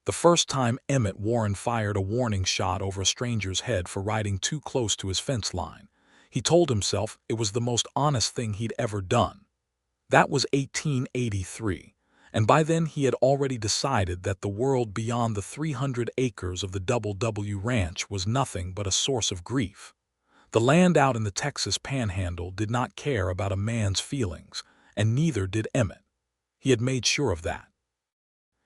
The first time Emmett Warren fired a warning shot over a stranger's head for riding too close to his fence line. He told himself it was the most honest thing he'd ever done. That was 1883, and by then he had already decided that the world beyond the 300 acres of the Double W Ranch was nothing but a source of grief. The land out in the Texas Panhandle did not care about a man's feelings, and neither did Emmett. He had made sure of that.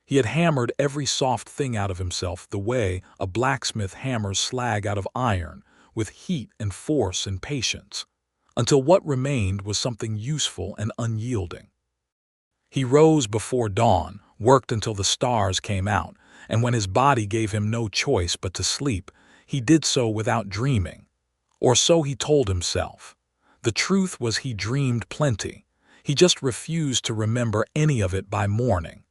He had hammered every soft thing out of himself the way a blacksmith hammers slag out of iron, with heat and force and patience, until what remained was something useful and unyielding. He rose before dawn, worked until the stars came out, and when his body gave him no choice but to sleep, he did so without dreaming. Or so he told himself. The truth was he dreamed plenty. He just refused to remember any of it by morning.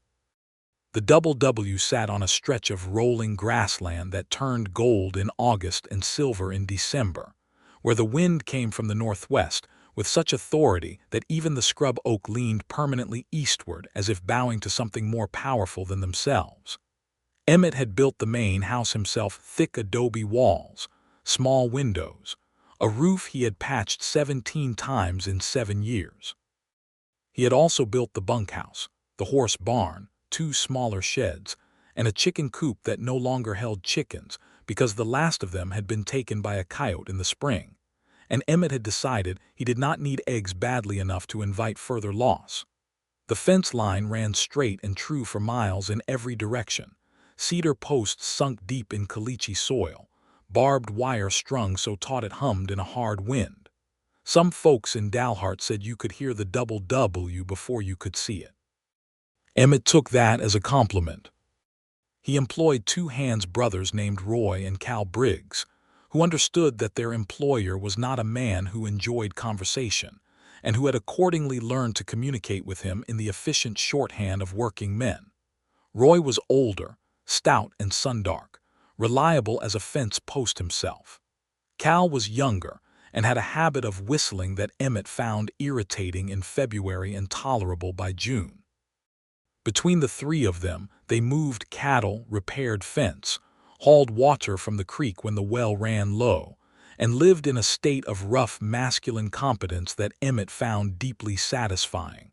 The Double W sat on a stretch of rolling grassland that turned gold in August and silver in December, where the wind came from the northwest with such authority that even the scrub oak leaned permanently eastward as if bowing to something more powerful than themselves. Emmett had built the main house himself, thick adobe walls, small windows, a roof he had patched 17 times in 7 years. He had also built the bunkhouse, the horse barn, 2 smaller sheds, and a chicken coop that no longer held chickens because the last of them had been taken by a coyote in the spring, and Emmett had decided he did not need eggs badly enough to invite further loss. The fence line ran straight and true for miles in every direction, cedar posts sunk deep in caliche soil, barbed wire strung so taut it hummed in a hard wind. Some folks in Dalhart said you could hear the Double W before you could see it. Emmett took that as a compliment. He employed 2 hands brothers named Roy and Cal Briggs, who understood that their employer was not a man who enjoyed conversation, and who had accordingly learned to communicate with him in the efficient shorthand of working men. Roy was older, stout and sundark, reliable as a fence post himself. Cal was younger and had a habit of whistling that Emmett found irritating in February and tolerable by June. Between the 3 of them, they moved cattle, repaired fence, hauled water from the creek when the well ran low, and lived in a state of rough masculine competence that Emmett found deeply satisfying.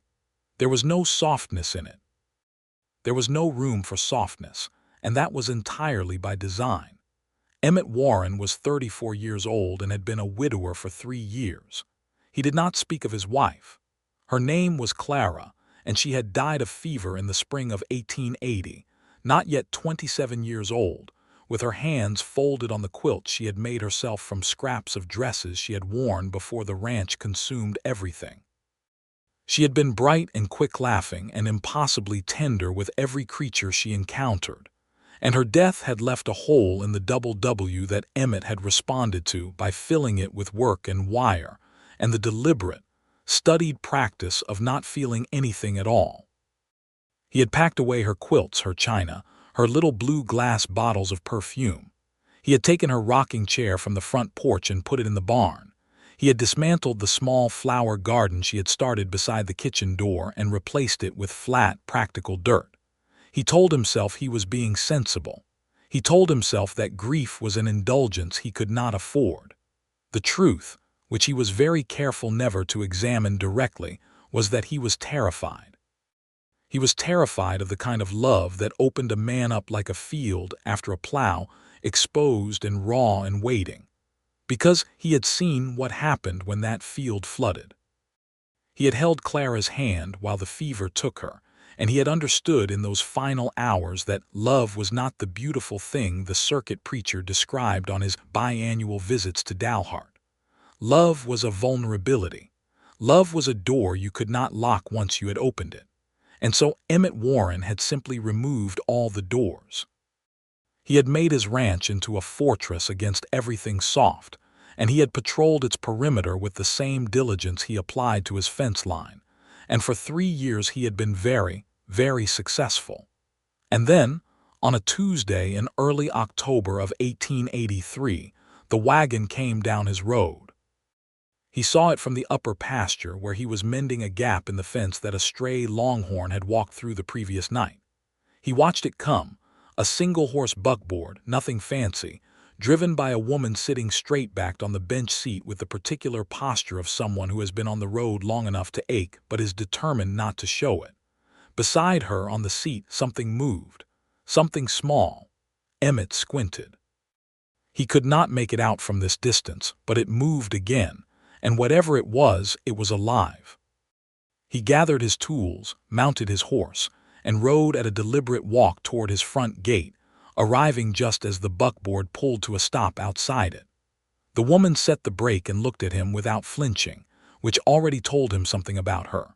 There was no softness in it. There was no room for softness, and that was entirely by design. Emmett Warren was 34 years old and had been a widower for 3 years. He did not speak of his wife. Her name was Clara, and she had died of fever in the spring of 1880, not yet 27 years old, with her hands folded on the quilt she had made herself from scraps of dresses she had worn before the ranch consumed everything. She had been bright and quick-laughing and impossibly tender with every creature she encountered, and her death had left a hole in the Double W that Emmett had responded to by filling it with work and wire and the deliberate, studied practice of not feeling anything at all. He had packed away her quilts, her china, her little blue glass bottles of perfume. He had taken her rocking chair from the front porch and put it in the barn. He had dismantled the small flower garden she had started beside the kitchen door and replaced it with flat, practical dirt. He told himself he was being sensible. He told himself that grief was an indulgence he could not afford. The truth, which he was very careful never to examine directly, was that he was terrified. He was terrified of the kind of love that opened a man up like a field after a plow, exposed and raw and waiting, because he had seen what happened when that field flooded. He had held Clara's hand while the fever took her, and he had understood in those final hours that love was not the beautiful thing the circuit preacher described on his biannual visits to Dalhart. Love was a vulnerability. Love was a door you could not lock once you had opened it. And so Emmett Warren had simply removed all the doors. He had made his ranch into a fortress against everything soft, and he had patrolled its perimeter with the same diligence he applied to his fence line, and for 3 years he had been very, very successful. And then, on a Tuesday in early October of 1883, the wagon came down his road. He saw it from the upper pasture where he was mending a gap in the fence that a stray longhorn had walked through the previous night. He watched it come, A single-horse buckboard, nothing fancy, driven by a woman sitting straight-backed on the bench seat with the particular posture of someone who has been on the road long enough to ache but is determined not to show it. Beside her on the seat, something moved. Something small. Emmett squinted. He could not make it out from this distance, but it moved again, and whatever it was alive. He gathered his tools, mounted his horse, and rode at a deliberate walk toward his front gate, arriving just as the buckboard pulled to a stop outside it. The woman set the brake and looked at him without flinching, which already told him something about her.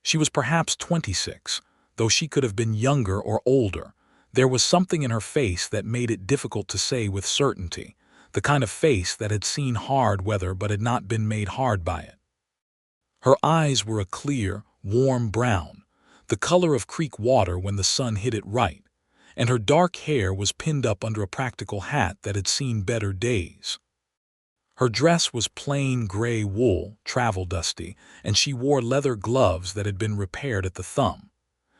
She was perhaps 26, though she could have been younger or older. There was something in her face that made it difficult to say with certainty, the kind of face that had seen hard weather but had not been made hard by it. Her eyes were a clear, warm brown, the color of creek water when the sun hit it right, and her dark hair was pinned up under a practical hat that had seen better days. Her dress was plain gray wool, travel dusty, and she wore leather gloves that had been repaired at the thumb.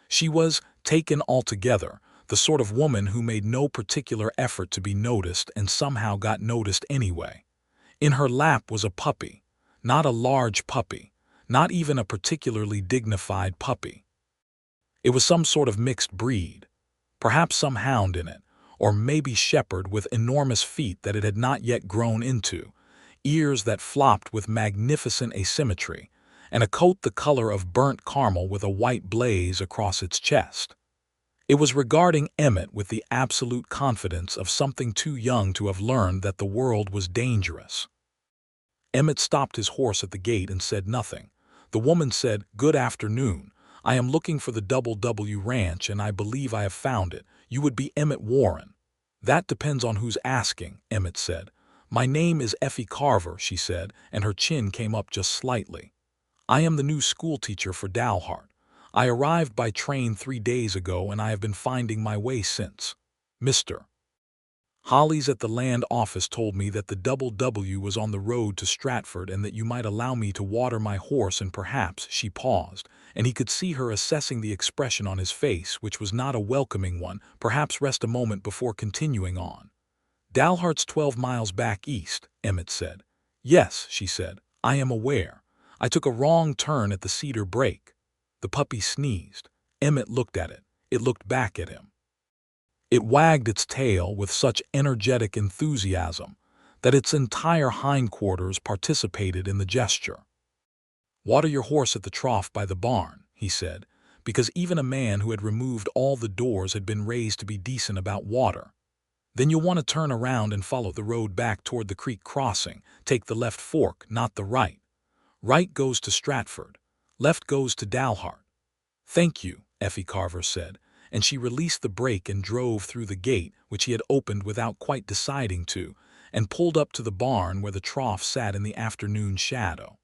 She was, taken altogether, the sort of woman who made no particular effort to be noticed and somehow got noticed anyway. In her lap was a puppy, not a large puppy, not even a particularly dignified puppy. It was some sort of mixed breed, perhaps some hound in it, or maybe shepherd with enormous feet that it had not yet grown into, ears that flopped with magnificent asymmetry, and a coat the color of burnt caramel with a white blaze across its chest. It was regarding Emmett with the absolute confidence of something too young to have learned that the world was dangerous. Emmett stopped his horse at the gate and said nothing. The woman said, "Good afternoon. I am looking for the W Ranch and I believe I have found it. You would be Emmett Warren." "That depends on who's asking," Emmett said. "My name is Effie Carver," she said, and her chin came up just slightly. "I am the new schoolteacher for Dalhart. I arrived by train 3 days ago and I have been finding my way since. Mr. Holly's at the land office told me that the W was on the road to Stratford and that you might allow me to water my horse and perhaps," she paused, and he could see her assessing the expression on his face, which was not a welcoming one, perhaps rest a moment before continuing on. "Dalhart's 12 miles back east," Emmett said. "Yes," she said, "I am aware. I took a wrong turn at the cedar break." The puppy sneezed. Emmett looked at it. It looked back at him. It wagged its tail with such energetic enthusiasm that its entire hindquarters participated in the gesture. "Water your horse at the trough by the barn," he said, because even a man who had removed all the doors had been raised to be decent about water. "Then you'll want to turn around and follow the road back toward the creek crossing. Take the left fork, not the right. Right goes to Stratford. Left goes to Dalhart." "Thank you," Effie Carver said, and she released the brake and drove through the gate, which he had opened without quite deciding to, and pulled up to the barn where the trough sat in the afternoon shadow.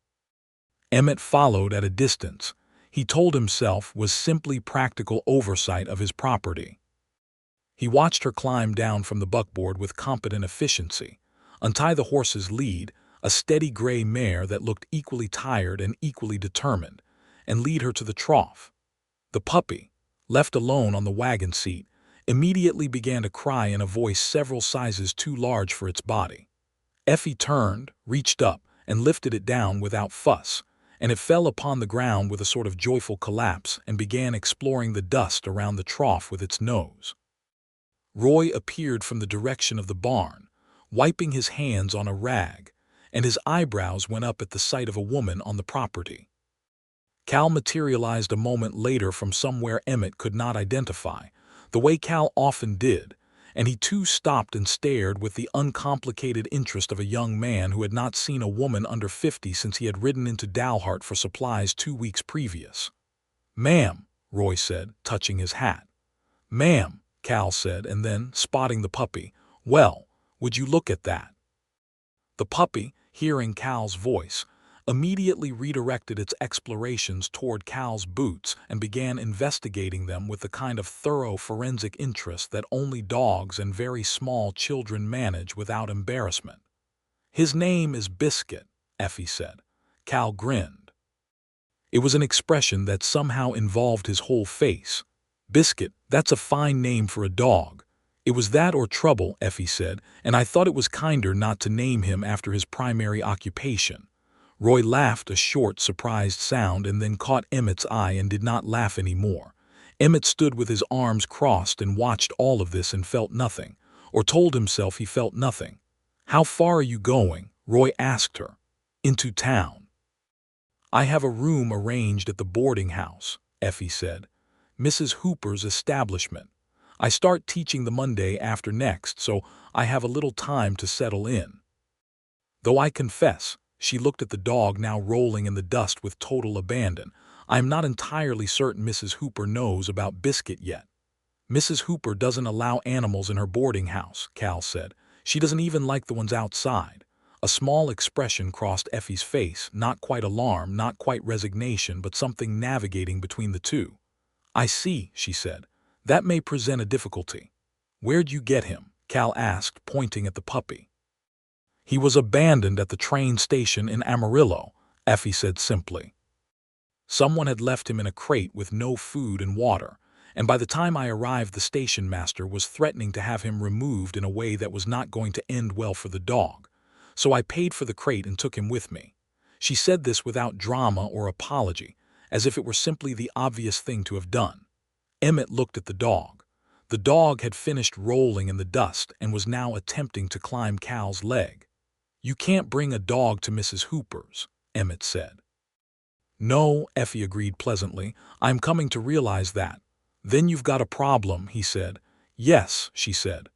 Emmett followed at a distance. He told himself was simply practical oversight of his property. He watched her climb down from the buckboard with competent efficiency, untie the horse's lead, a steady gray mare that looked equally tired and equally determined, and lead her to the trough. The puppy, left alone on the wagon seat, immediately began to cry in a voice several sizes too large for its body. Effie turned, reached up, and lifted it down without fuss, and it fell upon the ground with a sort of joyful collapse and began exploring the dust around the trough with its nose. Roy appeared from the direction of the barn, wiping his hands on a rag, and his eyebrows went up at the sight of a woman on the property. Cal materialized a moment later from somewhere Emmett could not identify, the way Cal often did, and he too stopped and stared with the uncomplicated interest of a young man who had not seen a woman under 50 since he had ridden into Dalhart for supplies 2 weeks previous. "Ma'am," Roy said, touching his hat. "Ma'am," Cal said, and then, spotting the puppy, "Well, would you look at that?" The puppy, hearing Cal's voice, immediately redirected its explorations toward Cal's boots and began investigating them with the kind of thorough forensic interest that only dogs and very small children manage without embarrassment. "His name is Biscuit," Effie said. Cal grinned. It was an expression that somehow involved his whole face. "Biscuit, that's a fine name for a dog. It was that or trouble, Effie said, and I thought it was kinder not to name him after his primary occupation. Roy laughed a short, surprised sound and then caught Emmett's eye and did not laugh any more. Emmett stood with his arms crossed and watched all of this and felt nothing, or told himself he felt nothing. "How far are you going?" Roy asked her. "Into town." "I have a room arranged at the boarding house," Effie said. "Mrs. Hooper's establishment. I start teaching the Monday after next, so I have a little time to settle in." Though I confess, she looked at the dog now rolling in the dust with total abandon. "I am not entirely certain Mrs. Hooper knows about Biscuit yet." "Mrs. Hooper doesn't allow animals in her boarding house," Cal said. "She doesn't even like the ones outside." A small expression crossed Effie's face, not quite alarm, not quite resignation, but something navigating between the two. "I see," she said. "That may present a difficulty." "Where'd you get him?" Cal asked, pointing at the puppy. "He was abandoned at the train station in Amarillo," Effie said simply. "Someone had left him in a crate with no food and water, and by the time I arrived the station master was threatening to have him removed in a way that was not going to end well for the dog. So I paid for the crate and took him with me." She said this without drama or apology, as if it were simply the obvious thing to have done. Emmett looked at the dog. The dog had finished rolling in the dust and was now attempting to climb Cal's leg. "You can't bring a dog to Mrs. Hooper's," Emmett said. "No," Effie agreed pleasantly. "I'm coming to realize that." "Then you've got a problem," he said. "Yes," she said.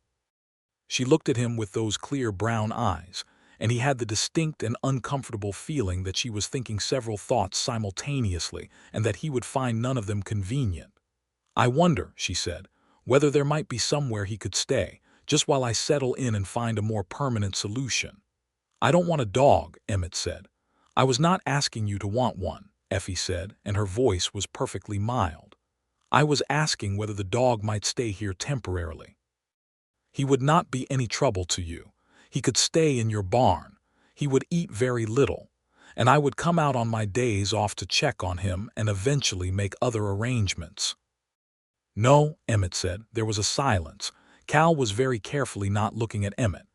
She looked at him with those clear brown eyes, and he had the distinct and uncomfortable feeling that she was thinking several thoughts simultaneously and that he would find none of them convenient. "I wonder," she said, "whether there might be somewhere he could stay, just while I settle in and find a more permanent solution." "I don't want a dog," Emmett said. "I was not asking you to want one," Effie said, and her voice was perfectly mild. "I was asking whether the dog might stay here temporarily. He would not be any trouble to you. He could stay in your barn. He would eat very little, and I would come out on my days off to check on him and eventually make other arrangements." "No," Emmett said. There was a silence. Cal was very carefully not looking at Emmett.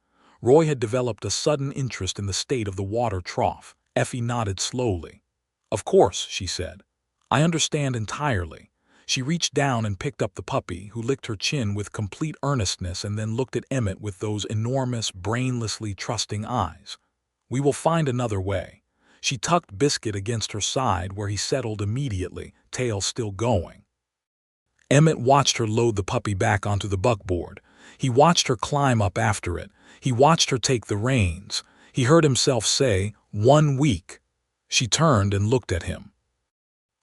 Roy had developed a sudden interest in the state of the water trough. Effie nodded slowly. "Of course," she said. "I understand entirely." She reached down and picked up the puppy, who licked her chin with complete earnestness and then looked at Emmett with those enormous, brainlessly trusting eyes. "We will find another way." She tucked Biscuit against her side, where he settled immediately, tail still going. Emmett watched her load the puppy back onto the buckboard. He watched her climb up after it. He watched her take the reins. He heard himself say, "1 week." She turned and looked at him.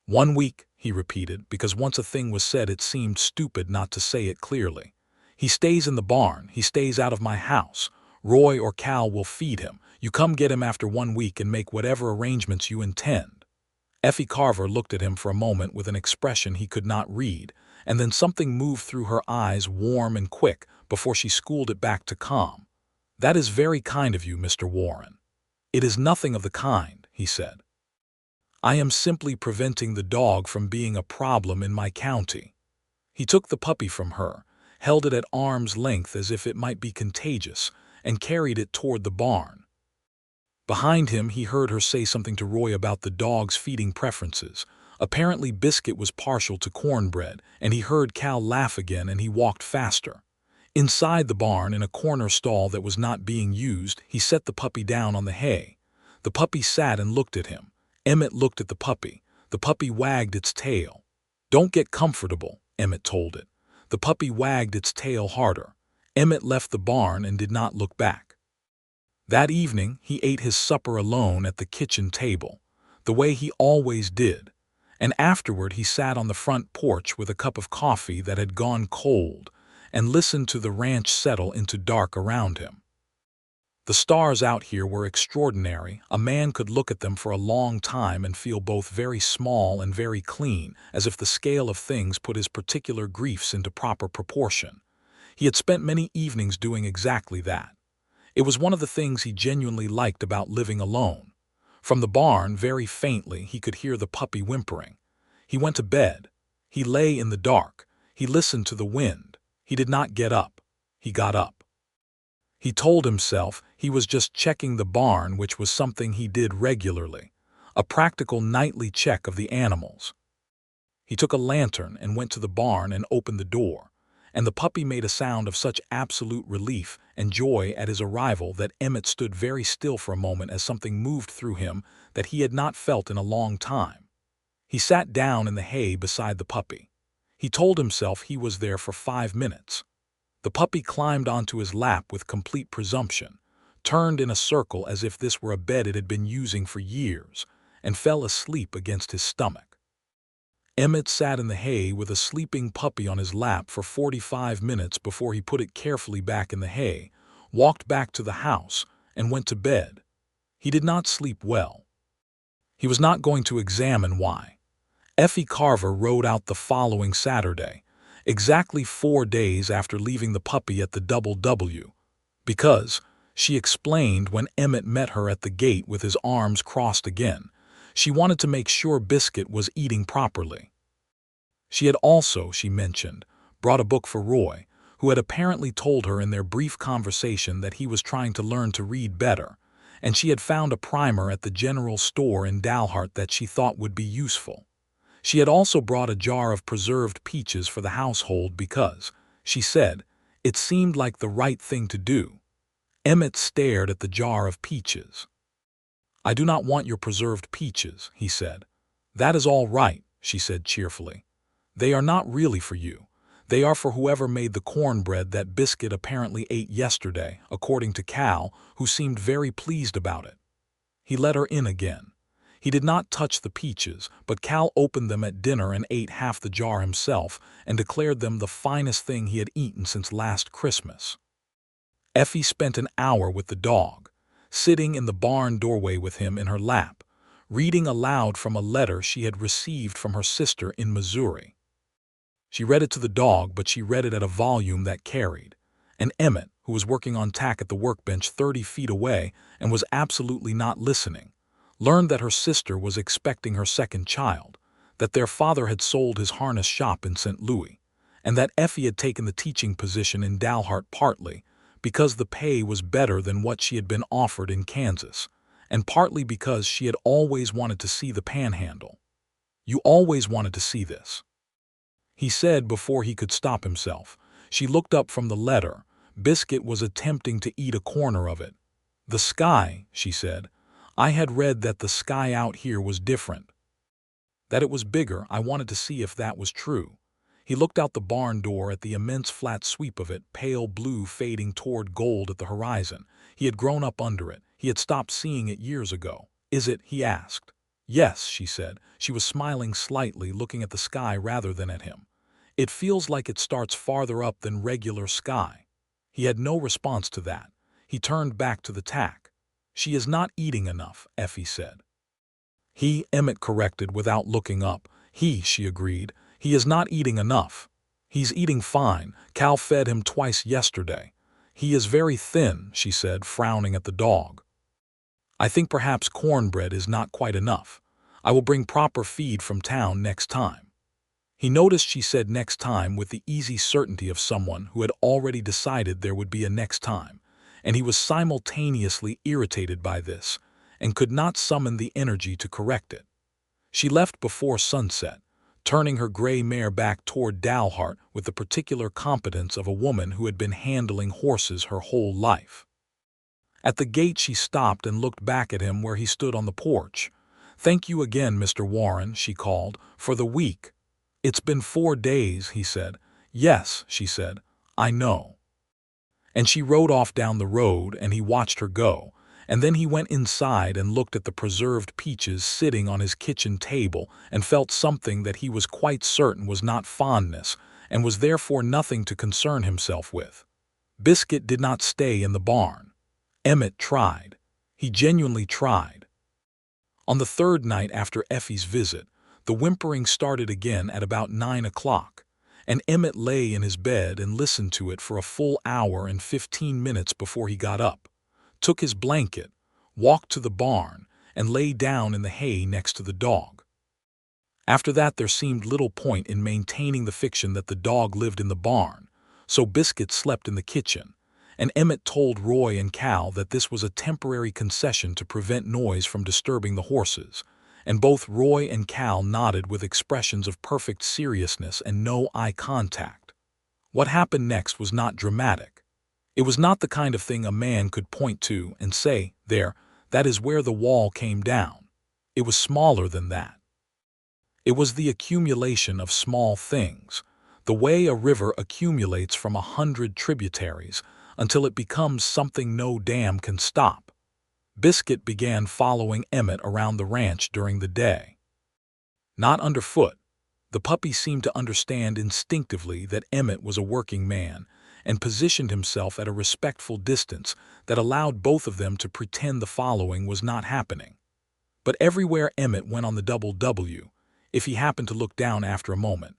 "1 week," he repeated, because once a thing was said it seemed stupid not to say it clearly. "He stays in the barn. He stays out of my house. Roy or Cal will feed him. You come get him after 1 week and make whatever arrangements you intend." Effie Carver looked at him for a moment with an expression he could not read, and then something moved through her eyes, warm and quick, before she schooled it back to calm. "That is very kind of you, Mr. Warren." "It is nothing of the kind," he said. "I am simply preventing the dog from being a problem in my county." He took the puppy from her, held it at arm's length as if it might be contagious, and carried it toward the barn. Behind him, he heard her say something to Roy about the dog's feeding preferences. Apparently Biscuit was partial to cornbread, and he heard Cal laugh again, and he walked faster. Inside the barn, in a corner stall that was not being used, he set the puppy down on the hay. The puppy sat and looked at him. Emmett looked at the puppy. The puppy wagged its tail. "Don't get comfortable," Emmett told it. The puppy wagged its tail harder. Emmett left the barn and did not look back. That evening, he ate his supper alone at the kitchen table, the way he always did, and afterward he sat on the front porch with a cup of coffee that had gone cold and listened to the ranch settle into dark around him. The stars out here were extraordinary. A man could look at them for a long time and feel both very small and very clean, as if the scale of things put his particular griefs into proper proportion. He had spent many evenings doing exactly that. It was one of the things he genuinely liked about living alone. From the barn, very faintly, he could hear the puppy whimpering. He went to bed. He lay in the dark. He listened to the wind. He did not get up. He got up. He told himself he was just checking the barn, which was something he did regularly, a practical nightly check of the animals. He took a lantern and went to the barn and opened the door, and the puppy made a sound of such absolute relief and joy at his arrival that Emmett stood very still for a moment as something moved through him that he had not felt in a long time. He sat down in the hay beside the puppy. He told himself he was there for 5 minutes. The puppy climbed onto his lap with complete presumption, turned in a circle as if this were a bed it had been using for years, and fell asleep against his stomach. Emmett sat in the hay with a sleeping puppy on his lap for 45 minutes before he put it carefully back in the hay, walked back to the house, and went to bed. He did not sleep well. He was not going to examine why. Effie Carver rode out the following Saturday, exactly 4 days after leaving the puppy at the W, because, she explained when Emmett met her at the gate with his arms crossed again, she wanted to make sure Biscuit was eating properly. She had also, she mentioned, brought a book for Roy, who had apparently told her in their brief conversation that he was trying to learn to read better, and she had found a primer at the general store in Dalhart that she thought would be useful. She had also brought a jar of preserved peaches for the household because, she said, it seemed like the right thing to do. Emmett stared at the jar of peaches. "I do not want your preserved peaches," he said. "That is all right," she said cheerfully. "They are not really for you. They are for whoever made the cornbread that Biscuit apparently ate yesterday, according to Cal, who seemed very pleased about it." He let her in again. He did not touch the peaches, but Cal opened them at dinner and ate half the jar himself and declared them the finest thing he had eaten since last Christmas. Effie spent an hour with the dog, sitting in the barn doorway with him in her lap, reading aloud from a letter she had received from her sister in Missouri. She read it to the dog, but she read it at a volume that carried, and Emmett, who was working on tack at the workbench 30 feet away and was absolutely not listening, learned that her sister was expecting her second child, that their father had sold his harness shop in St. Louis, and that Effie had taken the teaching position in Dalhart partly because the pay was better than what she had been offered in Kansas, and partly because she had always wanted to see the Panhandle. "You always wanted to see this," he said before he could stop himself. She looked up from the letter. Biscuit was attempting to eat a corner of it. "The sky," she said. "I had read that the sky out here was different. That it was bigger. I wanted to see if that was true." He looked out the barn door at the immense flat sweep of it, pale blue fading toward gold at the horizon. He had grown up under it. He had stopped seeing it years ago. "Is it?" he asked. "Yes," she said. She was smiling slightly, looking at the sky rather than at him. "It feels like it starts farther up than regular sky." He had no response to that. He turned back to the tack. "She is not eating enough," Effie said. Emmett corrected without looking up. She agreed. "He is not eating enough." "He's eating fine. Cal fed him twice yesterday." "He is very thin," she said, frowning at the dog. "I think perhaps cornbread is not quite enough. I will bring proper feed from town next time." He noticed she said next time with the easy certainty of someone who had already decided there would be a next time, and he was simultaneously irritated by this and could not summon the energy to correct it. She left before sunset, turning her gray mare back toward Dalhart with the particular competence of a woman who had been handling horses her whole life. At the gate she stopped and looked back at him where he stood on the porch. "Thank you again, Mr. Warren," she called, "for the week." "It's been 4 days," he said. "Yes," she said, "I know." And she rode off down the road, and he watched her go. And then he went inside and looked at the preserved peaches sitting on his kitchen table and felt something that he was quite certain was not fondness and was therefore nothing to concern himself with. Biscuit did not stay in the barn. Emmett tried. He genuinely tried. On the 3rd night after Effie's visit, the whimpering started again at about 9 o'clock, and Emmett lay in his bed and listened to it for a full hour and 15 minutes before he got up, took his blanket, walked to the barn, and lay down in the hay next to the dog. After that there seemed little point in maintaining the fiction that the dog lived in the barn, so Biscuit slept in the kitchen, and Emmett told Roy and Cal that this was a temporary concession to prevent noise from disturbing the horses, and both Roy and Cal nodded with expressions of perfect seriousness and no eye contact. What happened next was not dramatic. It was not the kind of thing a man could point to and say, "There, that is where the wall came down." It was smaller than that. It was the accumulation of small things, the way a river accumulates from 100 tributaries until it becomes something no dam can stop. Biscuit began following Emmett around the ranch during the day. Not underfoot, the puppy seemed to understand instinctively that Emmett was a working man and positioned himself at a respectful distance that allowed both of them to pretend the following was not happening. But everywhere Emmett went on the double W, if he happened to look down after a moment,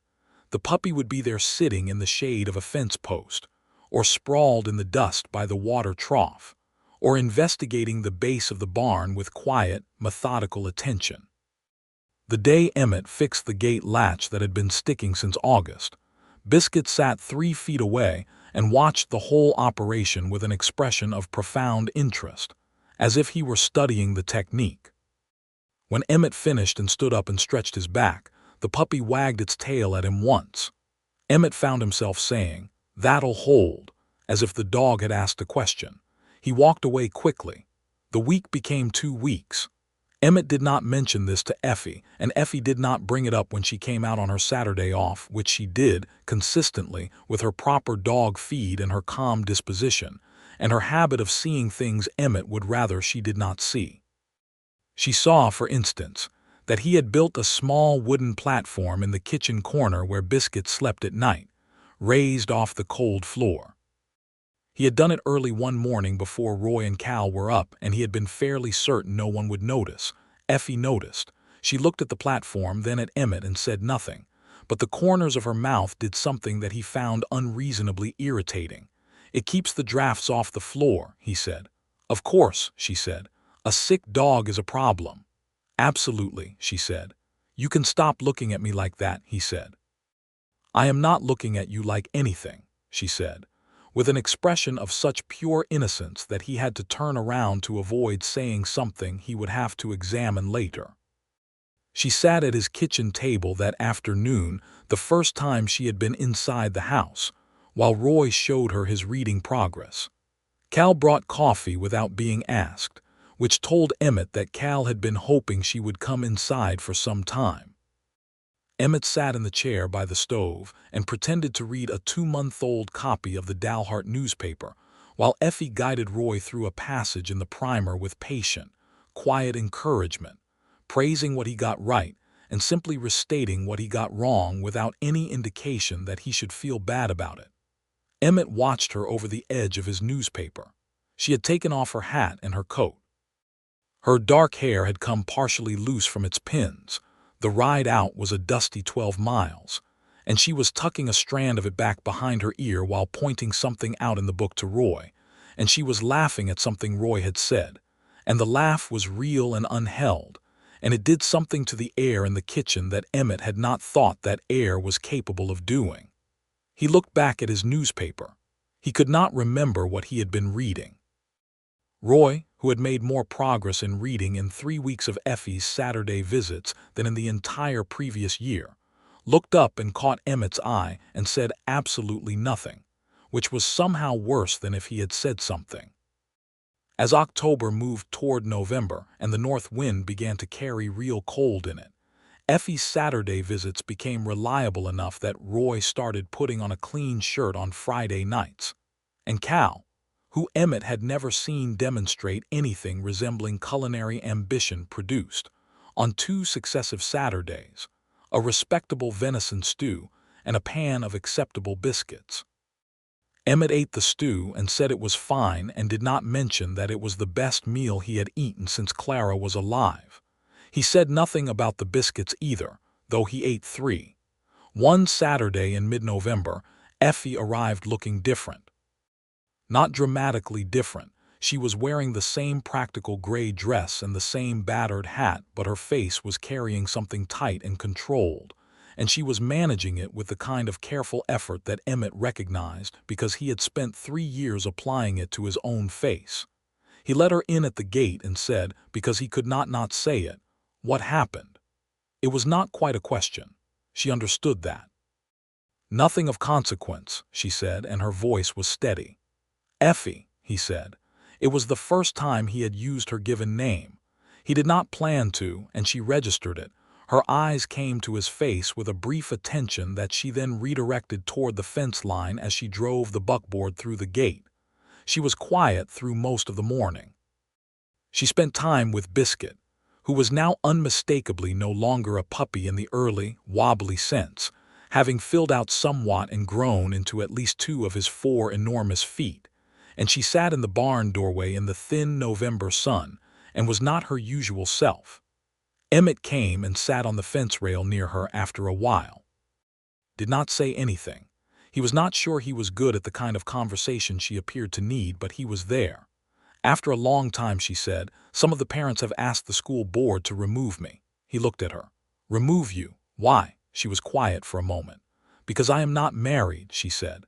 the puppy would be there sitting in the shade of a fence post, or sprawled in the dust by the water trough, or investigating the base of the barn with quiet, methodical attention. The day Emmett fixed the gate latch that had been sticking since August, Biscuit sat 3 feet away and watched the whole operation with an expression of profound interest, as if he were studying the technique. When Emmett finished and stood up and stretched his back, the puppy wagged its tail at him once. Emmett found himself saying, "That'll hold," as if the dog had asked a question. He walked away quickly. The week became 2 weeks. Emmett did not mention this to Effie, and Effie did not bring it up when she came out on her Saturday off, which she did, consistently, with her proper dog feed and her calm disposition, and her habit of seeing things Emmett would rather she did not see. She saw, for instance, that he had built a small wooden platform in the kitchen corner where Biscuit slept at night, raised off the cold floor. He had done it early one morning before Roy and Cal were up, and he had been fairly certain no one would notice. Effie noticed. She looked at the platform, then at Emmett, and said nothing, but the corners of her mouth did something that he found unreasonably irritating. "It keeps the drafts off the floor," he said. "Of course," she said. "A sick dog is a problem." "Absolutely," she said. "You can stop looking at me like that," he said. "I am not looking at you like anything," she said, with an expression of such pure innocence that he had to turn around to avoid saying something he would have to examine later. She sat at his kitchen table that afternoon, the first time she had been inside the house, while Roy showed her his reading progress. Cal brought coffee without being asked, which told Emmett that Cal had been hoping she would come inside for some time. Emmett sat in the chair by the stove and pretended to read a 2-month-old copy of the Dalhart newspaper, while Effie guided Roy through a passage in the primer with patient, quiet encouragement, praising what he got right and simply restating what he got wrong without any indication that he should feel bad about it. Emmett watched her over the edge of his newspaper. She had taken off her hat and her coat. Her dark hair had come partially loose from its pins. The ride out was a dusty 12 miles, and she was tucking a strand of it back behind her ear while pointing something out in the book to Roy, and she was laughing at something Roy had said, and the laugh was real and unheld, and it did something to the air in the kitchen that Emmett had not thought that air was capable of doing. He looked back at his newspaper. He could not remember what he had been reading. Roy, who had made more progress in reading in 3 weeks of Effie's Saturday visits than in the entire previous year, looked up and caught Emmett's eye and said absolutely nothing, which was somehow worse than if he had said something. As October moved toward November and the north wind began to carry real cold in it, Effie's Saturday visits became reliable enough that Roy started putting on a clean shirt on Friday nights, and Cal, who Emmett had never seen demonstrate anything resembling culinary ambition, produced, on 2 successive Saturdays, a respectable venison stew and a pan of acceptable biscuits. Emmett ate the stew and said it was fine and did not mention that it was the best meal he had eaten since Clara was alive. He said nothing about the biscuits either, though he ate 3. One Saturday in mid-November, Effie arrived looking different. Not dramatically different. She was wearing the same practical gray dress and the same battered hat, but her face was carrying something tight and controlled, and she was managing it with the kind of careful effort that Emmett recognized because he had spent 3 years applying it to his own face. He let her in at the gate and said, because he could not say it, "What happened?" It was not quite a question. She understood that. "Nothing of consequence," she said, and her voice was steady. "Effie," he said. It was the first time he had used her given name. He did not plan to, and she registered it. Her eyes came to his face with a brief attention that she then redirected toward the fence line as she drove the buckboard through the gate. She was quiet through most of the morning. She spent time with Biscuit, who was now unmistakably no longer a puppy in the early, wobbly sense, having filled out somewhat and grown into at least 2 of his 4 enormous feet, and she sat in the barn doorway in the thin November sun and was not her usual self. Emmett came and sat on the fence rail near her after a while. Did not say anything. He was not sure he was good at the kind of conversation she appeared to need, but he was there. After a long time she said, "Some of the parents have asked the school board to remove me." He looked at her. "Remove you? Why?" She was quiet for a moment. "Because I am not married," she said.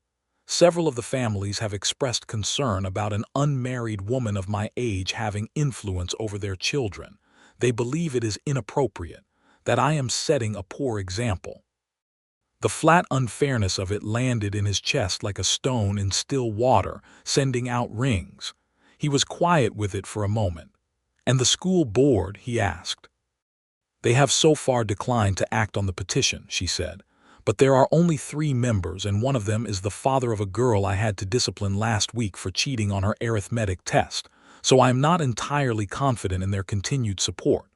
"Several of the families have expressed concern about an unmarried woman of my age having influence over their children. They believe it is inappropriate, that I am setting a poor example." The flat unfairness of it landed in his chest like a stone in still water, sending out rings. He was quiet with it for a moment. "And the school board?" he asked. "They have so far declined to act on the petition," she said. "But there are only 3 members, and one of them is the father of a girl I had to discipline last week for cheating on her arithmetic test, so I am not entirely confident in their continued support."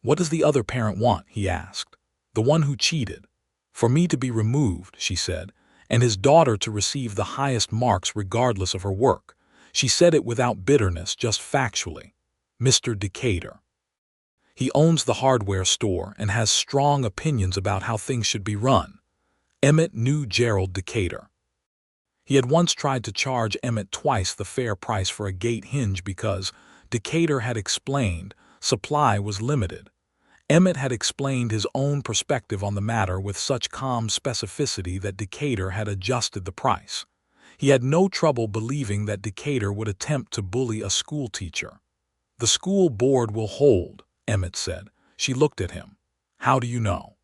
"What does the other parent want?" he asked. "The one who cheated." "For me to be removed," she said, "and his daughter to receive the highest marks regardless of her work." She said it without bitterness, just factually. "Mr. Decatur. He owns the hardware store and has strong opinions about how things should be run." Emmett knew Gerald Decatur. He had once tried to charge Emmett twice the fair price for a gate hinge because, Decatur had explained, supply was limited. Emmett had explained his own perspective on the matter with such calm specificity that Decatur had adjusted the price. He had no trouble believing that Decatur would attempt to bully a schoolteacher. "The school board will hold," Emmett said. She looked at him. "How do you know?"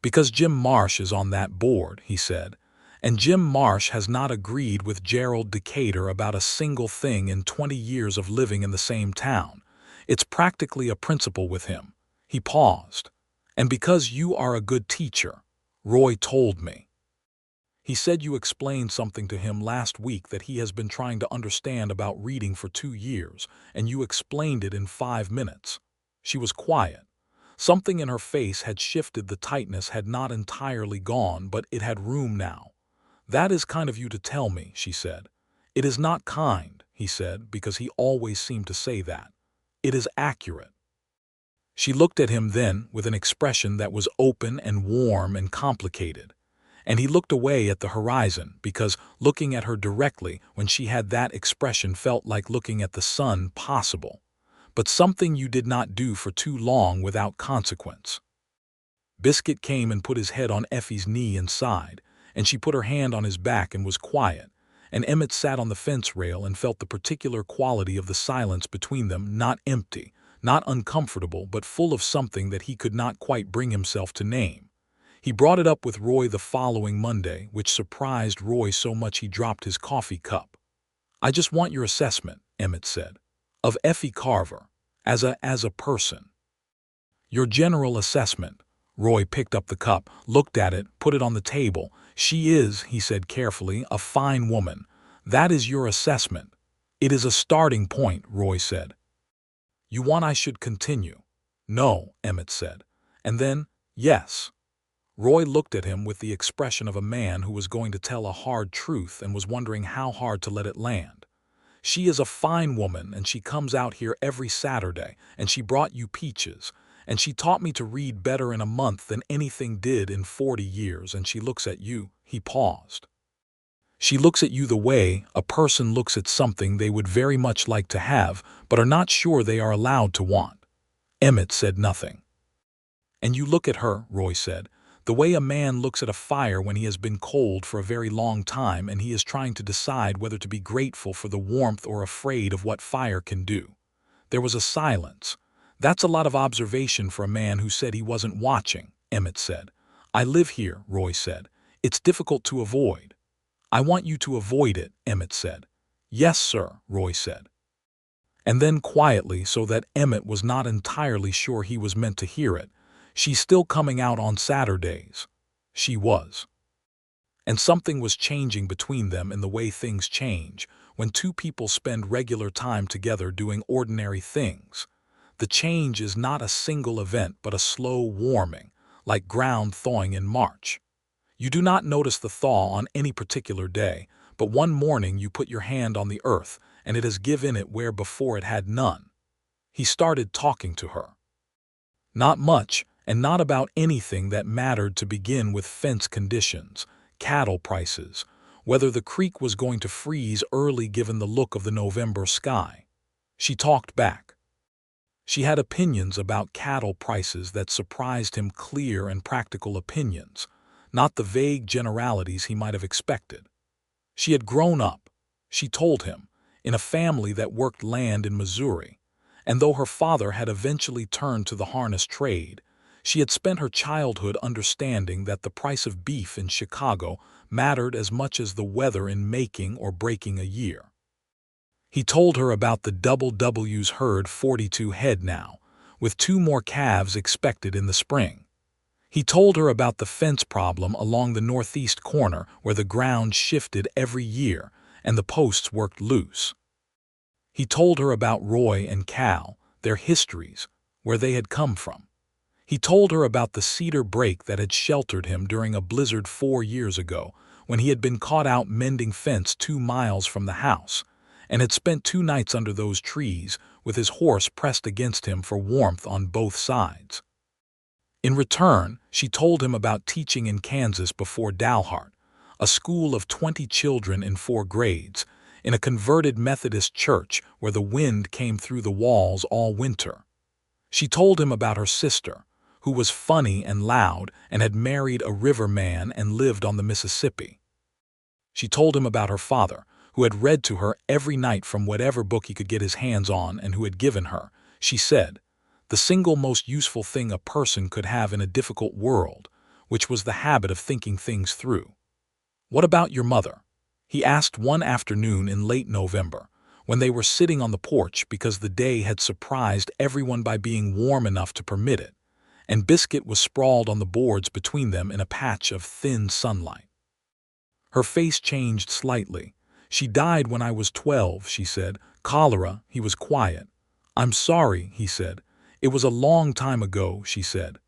"Because Jim Marsh is on that board," he said. "And Jim Marsh has not agreed with Gerald Decatur about a single thing in 20 years of living in the same town. It's practically a principle with him." He paused. "And because you are a good teacher, Roy told me. He said you explained something to him last week that he has been trying to understand about reading for 2 years, and you explained it in 5 minutes." She was quiet. Something in her face had shifted. The tightness had not entirely gone, but it had room now. "That is kind of you to tell me," she said. "It is not kind," he said, because he always seemed to say that. "It is accurate." She looked at him then with an expression that was open and warm and complicated. And he looked away at the horizon because looking at her directly when she had that expression felt like looking at the sun possible. "But something you did not do for too long without consequence." Biscuit came and put his head on Effie's knee and sighed, and she put her hand on his back and was quiet, and Emmett sat on the fence rail and felt the particular quality of the silence between them, not empty, not uncomfortable, but full of something that he could not quite bring himself to name. He brought it up with Roy the following Monday, which surprised Roy so much he dropped his coffee cup. "I just want your assessment," Emmett said, "of Effie Carver, as a person." "Your general assessment." Roy picked up the cup, looked at it, put it on the table. "She is," he said carefully, "a fine woman. That is your assessment." "It is a starting point," Roy said. "You want I should continue?" "No," Emmett said. And then, "Yes." Roy looked at him with the expression of a man who was going to tell a hard truth and was wondering how hard to let it land. "She is a fine woman, and she comes out here every Saturday, and she brought you peaches, and she taught me to read better in a month than anything did in 40 years, and she looks at you." He paused. "She looks at you the way a person looks at something they would very much like to have, but are not sure they are allowed to want." Emmett said nothing. "And you look at her," Roy said, The way a man looks at a fire when he has been cold for a very long time and he is trying to decide whether to be grateful for the warmth or afraid of what fire can do. There was a silence. "That's a lot of observation for a man who said he wasn't watching," Emmett said. "I live here," Roy said. "It's difficult to avoid." "I want you to avoid it," Emmett said. "Yes, sir," Roy said. And then quietly, so that Emmett was not entirely sure he was meant to hear it, "She's still coming out on Saturdays." She was. And something was changing between them in the way things change when two people spend regular time together doing ordinary things. The change is not a single event but a slow warming, like ground thawing in March. You do not notice the thaw on any particular day, but one morning you put your hand on the earth and it has given it where before it had none. He started talking to her. Not much, and not about anything that mattered to begin with: fence conditions, cattle prices, whether the creek was going to freeze early given the look of the November sky. She talked back. She had opinions about cattle prices that surprised him, clear and practical opinions, not the vague generalities he might have expected. She had grown up, she told him, in a family that worked land in Missouri, and though her father had eventually turned to the harness trade, she had spent her childhood understanding that the price of beef in Chicago mattered as much as the weather in making or breaking a year. He told her about the Double W's herd, 42 head now, with 2 more calves expected in the spring. He told her about the fence problem along the northeast corner where the ground shifted every year and the posts worked loose. He told her about Roy and Cal, their histories, where they had come from. He told her about the cedar break that had sheltered him during a blizzard 4 years ago when he had been caught out mending fence 2 miles from the house and had spent 2 nights under those trees with his horse pressed against him for warmth on both sides. In return, she told him about teaching in Kansas before Dalhart, a school of 20 children in 4 grades, in a converted Methodist church where the wind came through the walls all winter. She told him about her sister, who was funny and loud and had married a river man and lived on the Mississippi. She told him about her father, who had read to her every night from whatever book he could get his hands on and who had given her, she said, the single most useful thing a person could have in a difficult world, which was the habit of thinking things through. "What about your mother?" he asked one afternoon in late November, when they were sitting on the porch because the day had surprised everyone by being warm enough to permit it, and Biscuit was sprawled on the boards between them in a patch of thin sunlight. Her face changed slightly. "She died when I was 12, she said. "Cholera." He was quiet. "I'm sorry," he said. "It was a long time ago," she said.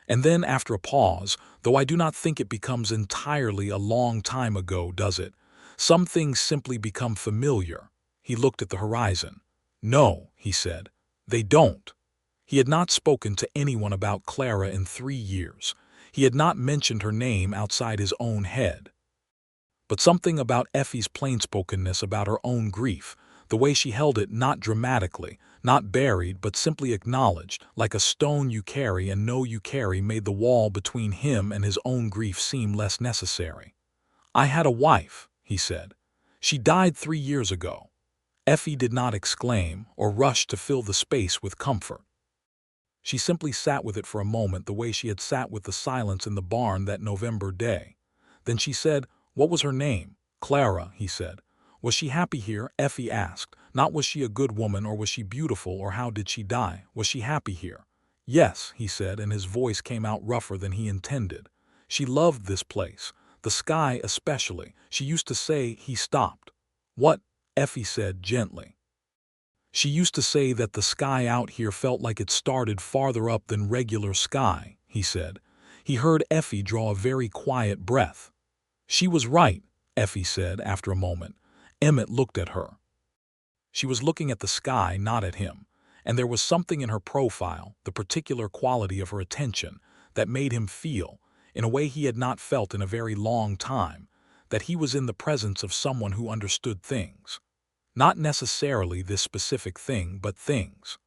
And then, after a pause, "Though I do not think it becomes entirely a long time ago, does it? Some things simply become familiar." He looked at the horizon. "No," he said, "they don't." He had not spoken to anyone about Clara in 3 years. He had not mentioned her name outside his own head. But something about Effie's plainspokenness about her own grief, the way she held it, not dramatically, not buried, but simply acknowledged, like a stone you carry and know you carry, made the wall between him and his own grief seem less necessary. "I had a wife," he said. "She died 3 years ago." Effie did not exclaim or rush to fill the space with comfort. She simply sat with it for a moment the way she had sat with the silence in the barn that November day. Then she said, "What was her name?" "Clara," he said. "Was she happy here?" Effie asked. Not was she a good woman or was she beautiful or how did she die? Was she happy here? "Yes," he said, and his voice came out rougher than he intended. "She loved this place, the sky especially. She used to say—" He stopped. "What?" Effie said gently. "She used to say that the sky out here felt like it started farther up than regular sky," he said. He heard Effie draw a very quiet breath. "She was right," Effie said after a moment. Emmett looked at her. She was looking at the sky, not at him, and there was something in her profile, the particular quality of her attention, that made him feel, in a way he had not felt in a very long time, that he was in the presence of someone who understood things. Not necessarily this specific thing, but things.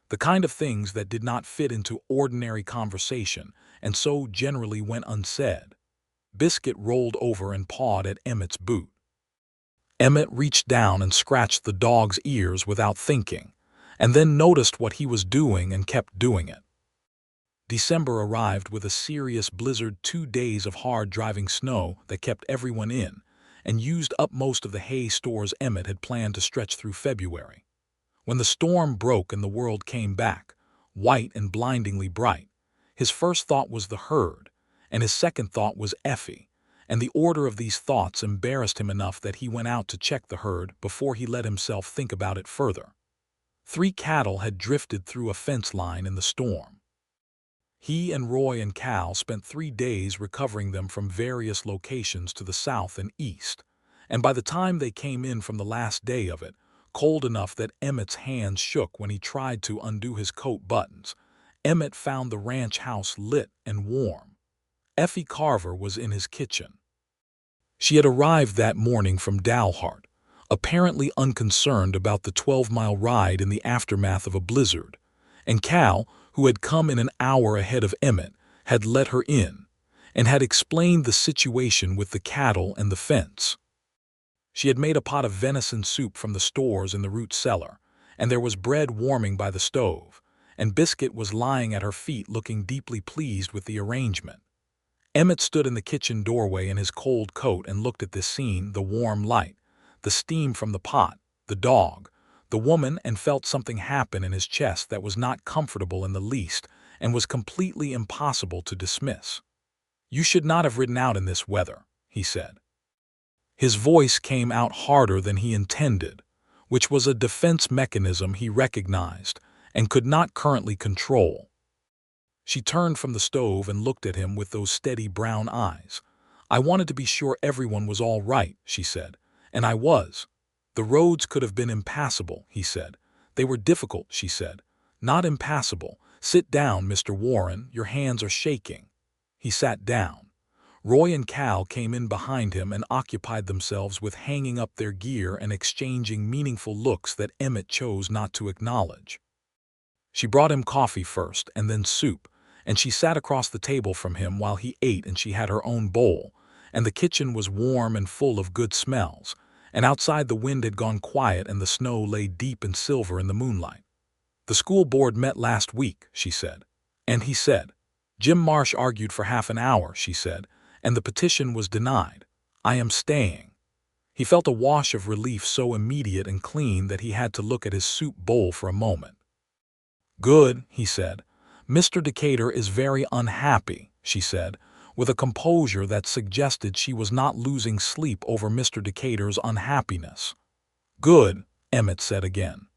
The kind of things that did not fit into ordinary conversation and so generally went unsaid. Biscuit rolled over and pawed at Emmett's boot. Emmett reached down and scratched the dog's ears without thinking, and then noticed what he was doing and kept doing it. December arrived with a serious blizzard, 2 days of hard driving snow that kept everyone in, and used up most of the hay stores Emmett had planned to stretch through February. When the storm broke and the world came back, white and blindingly bright, his first thought was the herd, and his second thought was Effie, and the order of these thoughts embarrassed him enough that he went out to check the herd before he let himself think about it further. 3 cattle had drifted through a fence line in the storm. He and Roy and Cal spent 3 days recovering them from various locations to the south and east, and by the time they came in from the last day of it, cold enough that Emmett's hands shook when he tried to undo his coat buttons, Emmett found the ranch house lit and warm. Effie Carver was in his kitchen. She had arrived that morning from Dalhart, apparently unconcerned about the 12-mile ride in the aftermath of a blizzard, and Cal, who had come in an hour ahead of Emmett, had let her in, and had explained the situation with the cattle and the fence. She had made a pot of venison soup from the stores in the root cellar, and there was bread warming by the stove, and Biscuit was lying at her feet looking deeply pleased with the arrangement. Emmett stood in the kitchen doorway in his cold coat and looked at this scene, the warm light, the steam from the pot, the dog, the woman, and felt something happen in his chest that was not comfortable in the least and was completely impossible to dismiss. "You should not have ridden out in this weather," he said. His voice came out harder than he intended, which was a defense mechanism he recognized and could not currently control. She turned from the stove and looked at him with those steady brown eyes. "I wanted to be sure everyone was all right," she said, "and I was." "The roads could have been impassable," he said. "They were difficult," she said. "Not impassable. Sit down, Mr. Warren, your hands are shaking." He sat down. Roy and Cal came in behind him and occupied themselves with hanging up their gear and exchanging meaningful looks that Emmett chose not to acknowledge. She brought him coffee first and then soup, and she sat across the table from him while he ate, and she had her own bowl, and the kitchen was warm and full of good smells, and outside the wind had gone quiet and the snow lay deep and silver in the moonlight. "The school board met last week," she said. And he said. "Jim Marsh argued for half an hour," she said, "and the petition was denied. I am staying." He felt a wash of relief so immediate and clean that he had to look at his soup bowl for a moment. "Good," he said. "Mr. Decatur is very unhappy," she said, with a composure that suggested she was not losing sleep over Mr. Decatur's unhappiness. "Good," Emmett said again.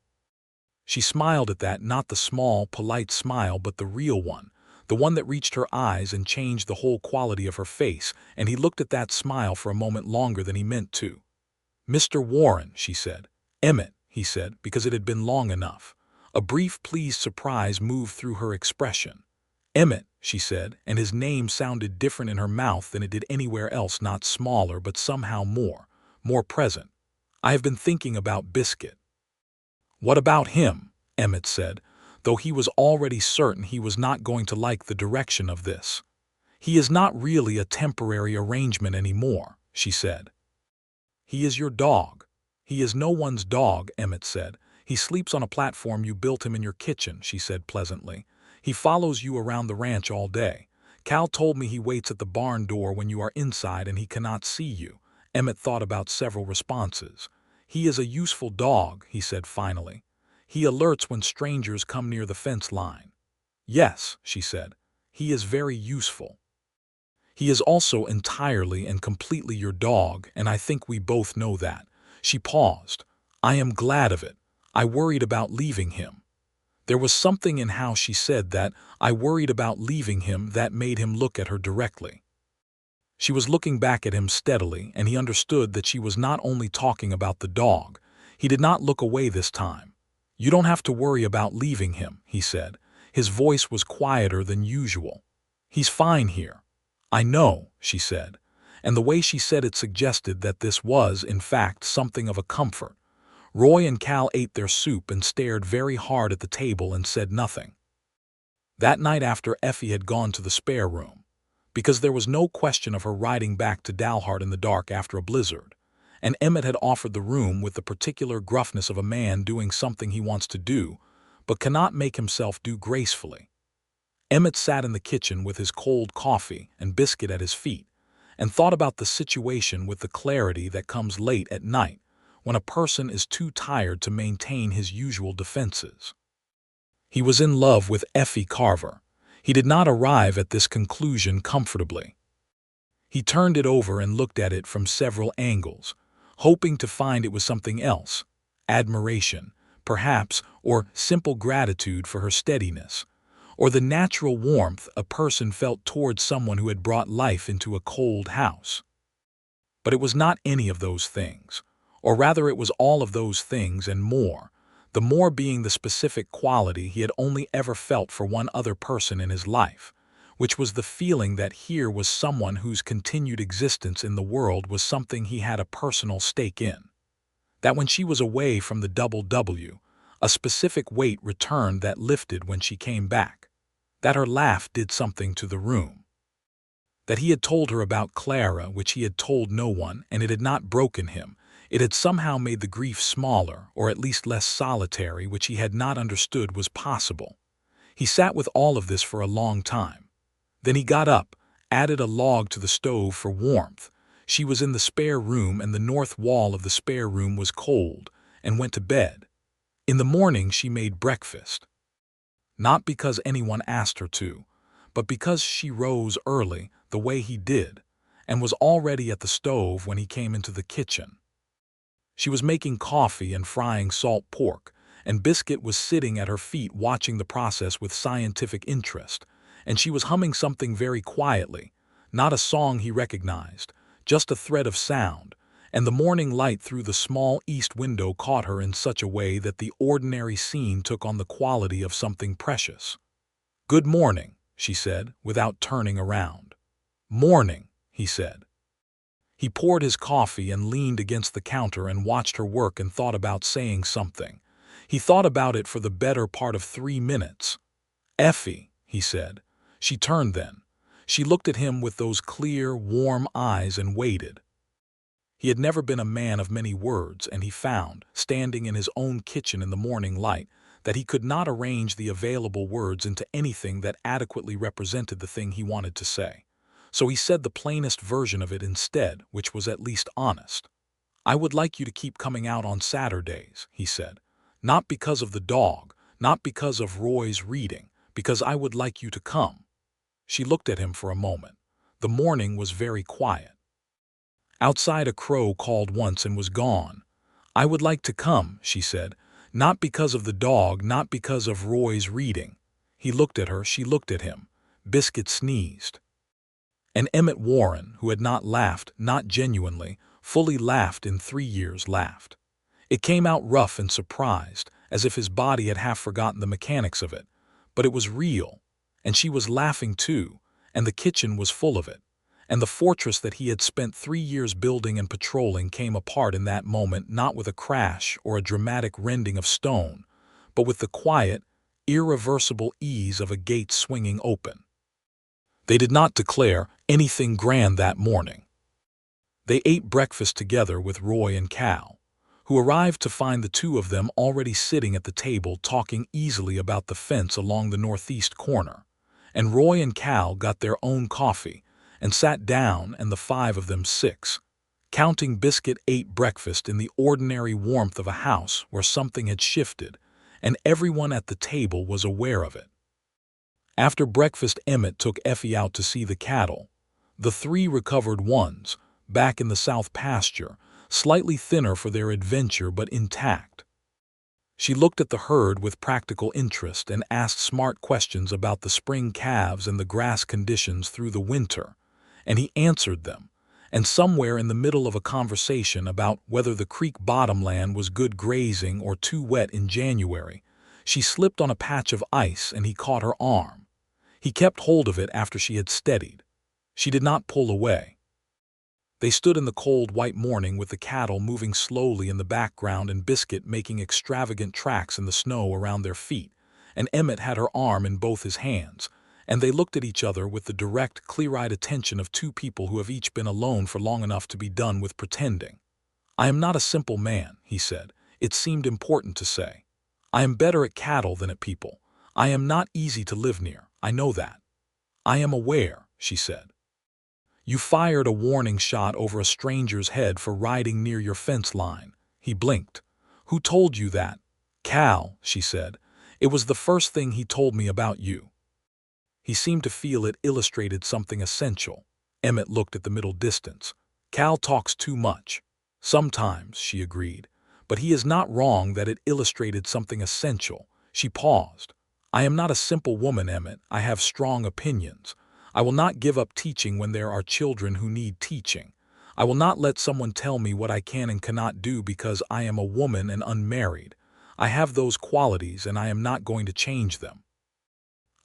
She smiled at that, not the small, polite smile, but the real one, the one that reached her eyes and changed the whole quality of her face, and he looked at that smile for a moment longer than he meant to. "Mr. Warren," she said. "Emmett," he said, because it had been long enough. A brief, pleased surprise moved through her expression. "Emmett," she said, and his name sounded different in her mouth than it did anywhere else, not smaller, but somehow more present. "I have been thinking about Biscuit." "What about him?" Emmett said, though he was already certain he was not going to like the direction of this. "He is not really a temporary arrangement anymore," she said. "He is your dog." "He is no one's dog," Emmett said. "He sleeps on a platform you built him in your kitchen," she said pleasantly. "He follows you around the ranch all day. Cal told me he waits at the barn door when you are inside and he cannot see you." Emmett thought about several responses. "He is a useful dog," he said finally. "He alerts when strangers come near the fence line." "Yes," she said. "He is very useful." "He is also entirely and completely your dog, and I think we both know that." She paused. "I am glad of it. I worried about leaving him." There was something in how she said that, "I worried about leaving him," that made him look at her directly. She was looking back at him steadily, and he understood that she was not only talking about the dog. He did not look away this time. "You don't have to worry about leaving him," he said. His voice was quieter than usual. "He's fine here." "I know," she said, and the way she said it suggested that this was, in fact, something of a comfort. Roy and Cal ate their soup and stared very hard at the table and said nothing. That night after Effie had gone to the spare room, because there was no question of her riding back to Dalhart in the dark after a blizzard, and Emmett had offered the room with the particular gruffness of a man doing something he wants to do, but cannot make himself do gracefully. Emmett sat in the kitchen with his cold coffee and Biscuit at his feet, and thought about the situation with the clarity that comes late at night when a person is too tired to maintain his usual defenses. He was in love with Effie Carver. He did not arrive at this conclusion comfortably. He turned it over and looked at it from several angles, hoping to find it was something else, admiration, perhaps, or simple gratitude for her steadiness, or the natural warmth a person felt towards someone who had brought life into a cold house. But it was not any of those things, or rather it was all of those things and more, the more being the specific quality he had only ever felt for one other person in his life, which was the feeling that here was someone whose continued existence in the world was something he had a personal stake in. That when she was away from the double W, a specific weight returned that lifted when she came back. That her laugh did something to the room. That he had told her about Clara, which he had told no one, and it had not broken him. It had somehow made the grief smaller, or at least less solitary, which he had not understood was possible. He sat with all of this for a long time. Then he got up, added a log to the stove for warmth. She was in the spare room and the north wall of the spare room was cold, and went to bed. In the morning she made breakfast. Not because anyone asked her to, but because she rose early, the way he did, and was already at the stove when he came into the kitchen. She was making coffee and frying salt pork, and Biscuit was sitting at her feet watching the process with scientific interest, and she was humming something very quietly, not a song he recognized, just a thread of sound, and the morning light through the small east window caught her in such a way that the ordinary scene took on the quality of something precious. "Good morning," she said, without turning around. "Morning," he said. He poured his coffee and leaned against the counter and watched her work and thought about saying something. He thought about it for the better part of 3 minutes. "Effie," he said. She turned then. She looked at him with those clear, warm eyes and waited. He had never been a man of many words, and he found, standing in his own kitchen in the morning light, that he could not arrange the available words into anything that adequately represented the thing he wanted to say. So he said the plainest version of it instead, which was at least honest. "I would like you to keep coming out on Saturdays," he said. "Not because of the dog, not because of Roy's reading, because I would like you to come." She looked at him for a moment. The morning was very quiet. Outside a crow called once and was gone. "I would like to come," she said, "not because of the dog, not because of Roy's reading." He looked at her, she looked at him. Biscuit sneezed. And Emmett Warren, who had not laughed, not genuinely, fully laughed in 3 years, laughed. It came out rough and surprised, as if his body had half forgotten the mechanics of it. But it was real, and she was laughing too, and the kitchen was full of it. And the fortress that he had spent 3 years building and patrolling came apart in that moment, not with a crash or a dramatic rending of stone, but with the quiet, irreversible ease of a gate swinging open. They did not declare anything grand that morning. They ate breakfast together with Roy and Cal, who arrived to find the two of them already sitting at the table talking easily about the fence along the northeast corner, and Roy and Cal got their own coffee and sat down, and the 5 of them, 6, counting Biscuit, ate breakfast in the ordinary warmth of a house where something had shifted, and everyone at the table was aware of it. After breakfast, Emmett took Effie out to see the cattle, the 3 recovered ones, back in the south pasture, slightly thinner for their adventure but intact. She looked at the herd with practical interest and asked smart questions about the spring calves and the grass conditions through the winter, and he answered them, and somewhere in the middle of a conversation about whether the creek bottomland was good grazing or too wet in January, she slipped on a patch of ice and he caught her arm. He kept hold of it after she had steadied. She did not pull away. They stood in the cold white morning with the cattle moving slowly in the background and Biscuit making extravagant tracks in the snow around their feet, and Emmett had her arm in both his hands, and they looked at each other with the direct, clear-eyed attention of two people who have each been alone for long enough to be done with pretending. "I am not a simple man," he said. It seemed important to say. "I am better at cattle than at people. I am not easy to live near, I know that." "I am aware," she said. "You fired a warning shot over a stranger's head for riding near your fence line." He blinked. "Who told you that?" "Cal," she said. "It was the first thing he told me about you." He seemed to feel it illustrated something essential. Emmett looked at the middle distance. "Cal talks too much." "Sometimes," she agreed. "But he is not wrong that it illustrated something essential." She paused. "I am not a simple woman, Emmett. I have strong opinions. I will not give up teaching when there are children who need teaching. I will not let someone tell me what I can and cannot do because I am a woman and unmarried. I have those qualities and I am not going to change them."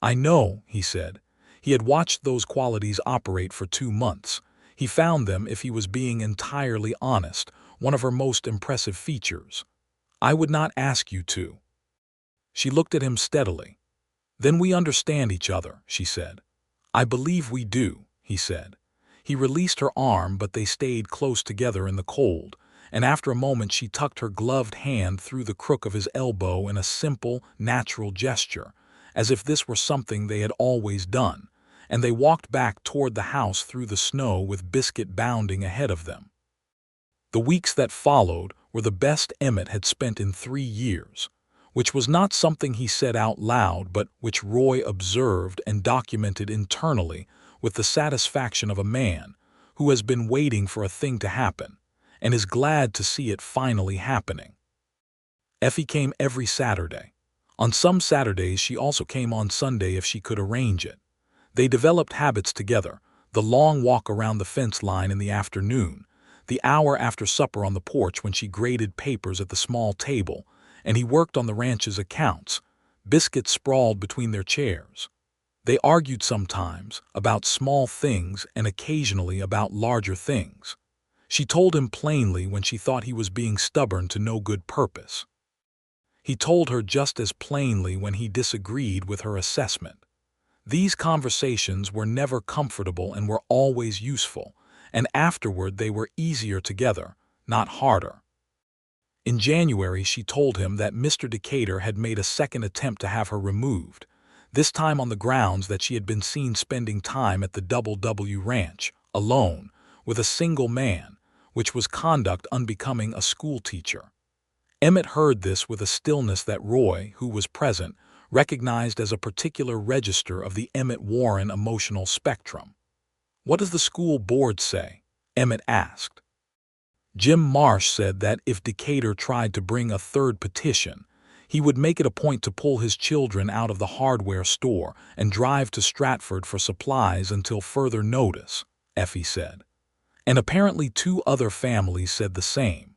"I know," he said. He had watched those qualities operate for 2 months. He found them, if he was being entirely honest, one of her most impressive features. "I would not ask you to." She looked at him steadily. "Then we understand each other," she said. "I believe we do," he said. He released her arm, but they stayed close together in the cold, and after a moment she tucked her gloved hand through the crook of his elbow in a simple, natural gesture, as if this were something they had always done, and they walked back toward the house through the snow with Biscuit bounding ahead of them. The weeks that followed were the best Emmett had spent in 3 years, which was not something he said out loud but which Roy observed and documented internally with the satisfaction of a man who has been waiting for a thing to happen and is glad to see it finally happening. Effie came every Saturday. On some Saturdays she also came on Sunday if she could arrange it. They developed habits together, the long walk around the fence line in the afternoon, the hour after supper on the porch when she graded papers at the small table, and he worked on the ranch's accounts. Biscuit sprawled between their chairs. They argued sometimes about small things and occasionally about larger things. She told him plainly when she thought he was being stubborn to no good purpose. He told her just as plainly when he disagreed with her assessment. These conversations were never comfortable and were always useful, and afterward they were easier together, not harder. In January she told him that Mr. Decatur had made a second attempt to have her removed, this time on the grounds that she had been seen spending time at the W Ranch, alone, with a single man, which was conduct unbecoming a schoolteacher. Emmett heard this with a stillness that Roy, who was present, recognized as a particular register of the Emmett Warren emotional spectrum. "What does the school board say?" Emmett asked. "Jim Marsh said that if Decatur tried to bring a third petition, he would make it a point to pull his children out of the hardware store and drive to Stratford for supplies until further notice," Effie said. "And apparently 2 other families said the same."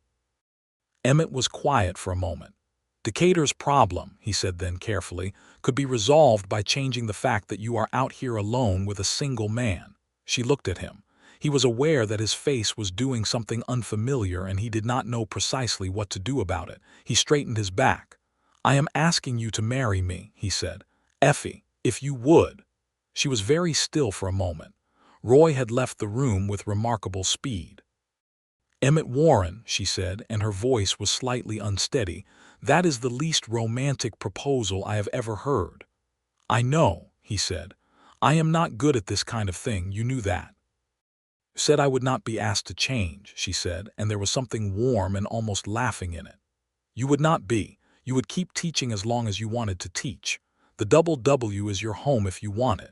Emmett was quiet for a moment. "Decatur's problem," he said then carefully, "could be resolved by changing the fact that you are out here alone with a single man." She looked at him. He was aware that his face was doing something unfamiliar and he did not know precisely what to do about it. He straightened his back. "I am asking you to marry me," he said. "Effie, if you would." She was very still for a moment. Roy had left the room with remarkable speed. "Emmett Warren," she said, and her voice was slightly unsteady, "that is the least romantic proposal I have ever heard." "I know," he said. "I am not good at this kind of thing, you knew that." "Said I would not be asked to change," she said, and there was something warm and almost laughing in it. "You would not be. You would keep teaching as long as you wanted to teach. The W is your home if you want it.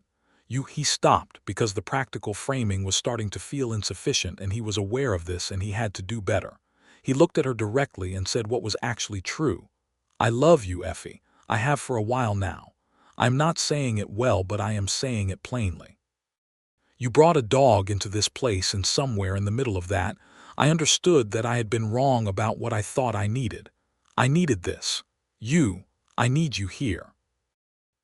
He stopped because the practical framing was starting to feel insufficient and he was aware of this and he had to do better. He looked at her directly and said what was actually true. "I love you, Effie. I have for a while now. I'm not saying it well, but I am saying it plainly. You brought a dog into this place, and somewhere in the middle of that, I understood that I had been wrong about what I thought I needed. I needed this. I need you here."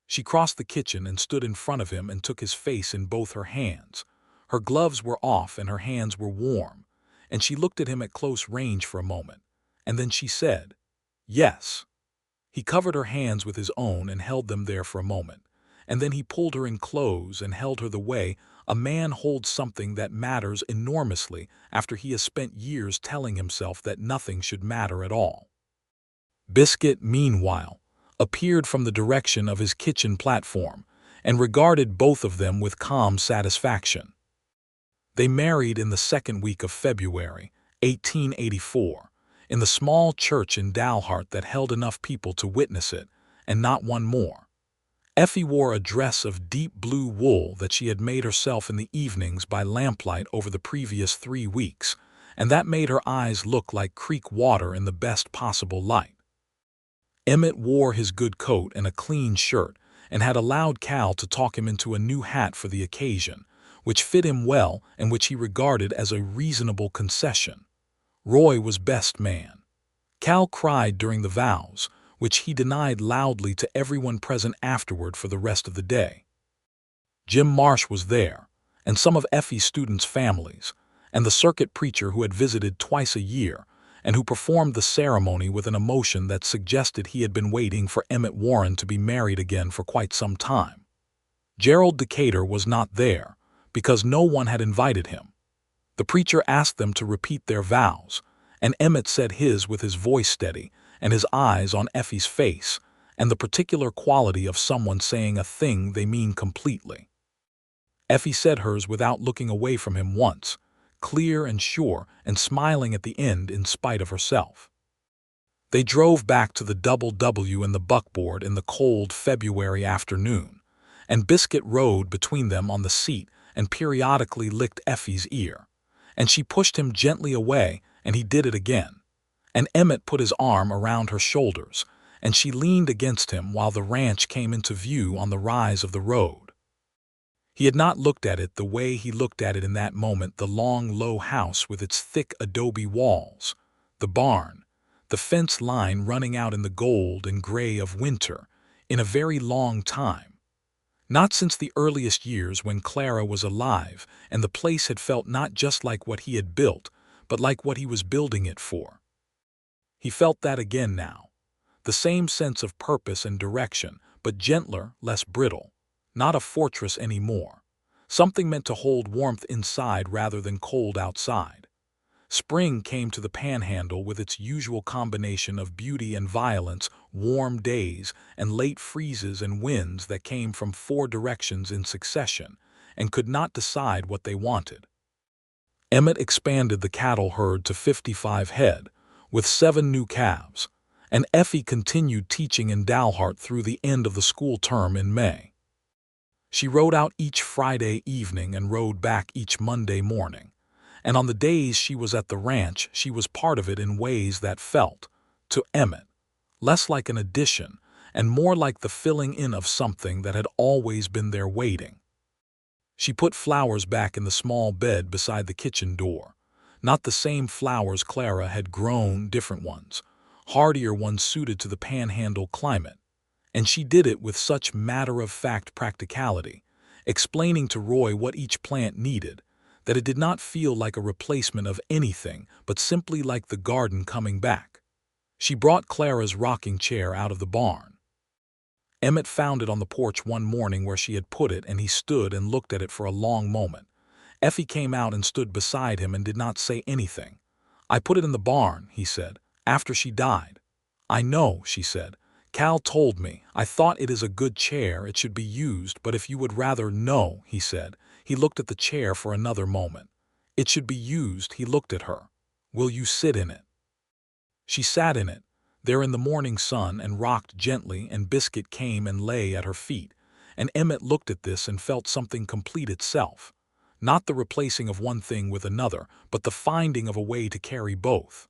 She crossed the kitchen and stood in front of him and took his face in both her hands. Her gloves were off and her hands were warm, and she looked at him at close range for a moment, and then she said, "Yes." He covered her hands with his own and held them there for a moment, and then he pulled her in close and held her the way a man holds something that matters enormously after he has spent years telling himself that nothing should matter at all. Biscuit, meanwhile, appeared from the direction of his kitchen platform and regarded both of them with calm satisfaction. They married in the second week of February, 1884, in the small church in Dalhart that held enough people to witness it, and not one more. Effie wore a dress of deep blue wool that she had made herself in the evenings by lamplight over the previous 3 weeks, and that made her eyes look like creek water in the best possible light. Emmett wore his good coat and a clean shirt and had allowed Cal to talk him into a new hat for the occasion, which fit him well and which he regarded as a reasonable concession. Roy was best man. Cal cried during the vows, which he denied loudly to everyone present afterward for the rest of the day. Jim Marsh was there, and some of Effie's students' families, and the circuit preacher who had visited twice a year, and who performed the ceremony with an emotion that suggested he had been waiting for Emmett Warren to be married again for quite some time. Gerald Decatur was not there, because no one had invited him. The preacher asked them to repeat their vows, and Emmett said his with his voice steady and his eyes on Effie's face, and the particular quality of someone saying a thing they mean completely. Effie said hers without looking away from him once, clear and sure and smiling at the end in spite of herself. They drove back to the Double W in the buckboard in the cold February afternoon, and Biscuit rode between them on the seat and periodically licked Effie's ear, and she pushed him gently away, and he did it again. And Emmett put his arm around her shoulders, and she leaned against him while the ranch came into view on the rise of the road. He had not looked at it the way he looked at it in that moment, the long, low house with its thick adobe walls, the barn, the fence line running out in the gold and gray of winter, in a very long time. Not since the earliest years when Clara was alive and the place had felt not just like what he had built, but like what he was building it for. He felt that again now. The same sense of purpose and direction, but gentler, less brittle. Not a fortress anymore. Something meant to hold warmth inside rather than cold outside. Spring came to the Panhandle with its usual combination of beauty and violence, warm days and late freezes and winds that came from 4 directions in succession and could not decide what they wanted. Emmett expanded the cattle herd to 55 head, with 7 new calves, and Effie continued teaching in Dalhart through the end of the school term in May. She rode out each Friday evening and rode back each Monday morning, and on the days she was at the ranch she was part of it in ways that felt, to Emmett, less like an addition and more like the filling in of something that had always been there waiting. She put flowers back in the small bed beside the kitchen door. Not the same flowers Clara had grown, different ones, hardier ones suited to the Panhandle climate. And she did it with such matter-of-fact practicality, explaining to Roy what each plant needed, that it did not feel like a replacement of anything, but simply like the garden coming back. She brought Clara's rocking chair out of the barn. Emmett found it on the porch one morning where she had put it, and he stood and looked at it for a long moment. Effie came out and stood beside him and did not say anything. "I put it in the barn," he said, "after she died." "I know," she said. "Cal told me. I thought it is a good chair, it should be used, but if you would rather—" "No," he said. He looked at the chair for another moment. "It should be used," he looked at her. "Will you sit in it?" She sat in it, there in the morning sun, and rocked gently, and Biscuit came and lay at her feet, and Emmett looked at this and felt something complete itself. Not the replacing of one thing with another, but the finding of a way to carry both.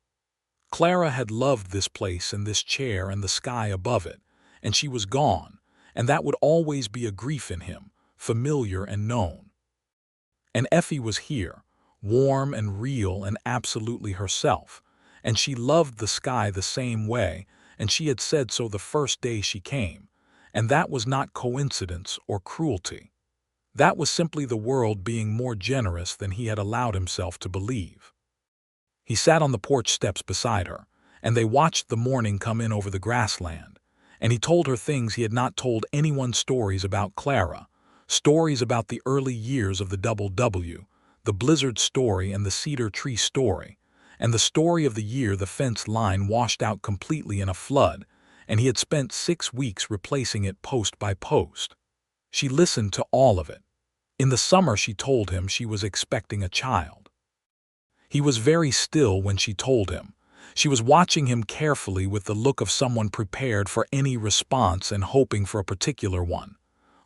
Clara had loved this place and this chair and the sky above it, and she was gone, and that would always be a grief in him, familiar and known. And Effie was here, warm and real and absolutely herself, and she loved the sky the same way, and she had said so the first day she came, and that was not coincidence or cruelty. That was simply the world being more generous than he had allowed himself to believe. He sat on the porch steps beside her, and they watched the morning come in over the grassland, and he told her things he had not told anyone: stories about Clara, stories about the early years of the Double W, the blizzard story and the cedar tree story, and the story of the year the fence line washed out completely in a flood, and he had spent 6 weeks replacing it post by post. She listened to all of it. In the summer she told him she was expecting a child. He was very still when she told him. She was watching him carefully with the look of someone prepared for any response and hoping for a particular one.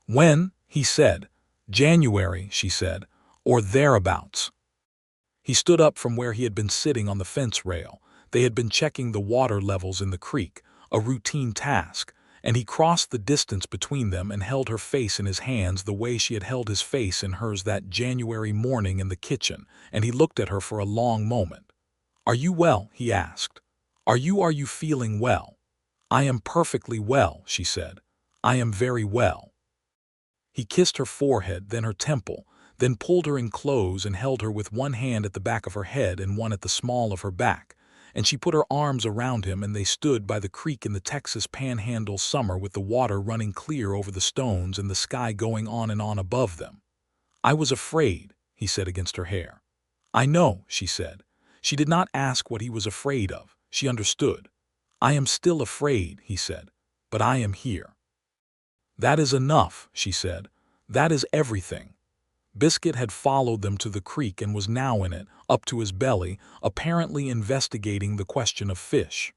"When?" he said. "January," she said, "or thereabouts." He stood up from where he had been sitting on the fence rail. They had been checking the water levels in the creek, a routine task, and he crossed the distance between them and held her face in his hands the way she had held his face in hers that January morning in the kitchen, and he looked at her for a long moment. "Are you well?" he asked. Are you feeling well?" "I am perfectly well," she said. "I am very well." He kissed her forehead, then her temple, then pulled her in close and held her with one hand at the back of her head and one at the small of her back, and she put her arms around him and they stood by the creek in the Texas Panhandle summer with the water running clear over the stones and the sky going on and on above them. "I was afraid," he said against her hair. "I know," she said. She did not ask what he was afraid of. She understood. "I am still afraid," he said, "but I am here." "That is enough," she said. "That is everything." Biscuit had followed them to the creek and was now in it, up to his belly, apparently investigating the question of fish.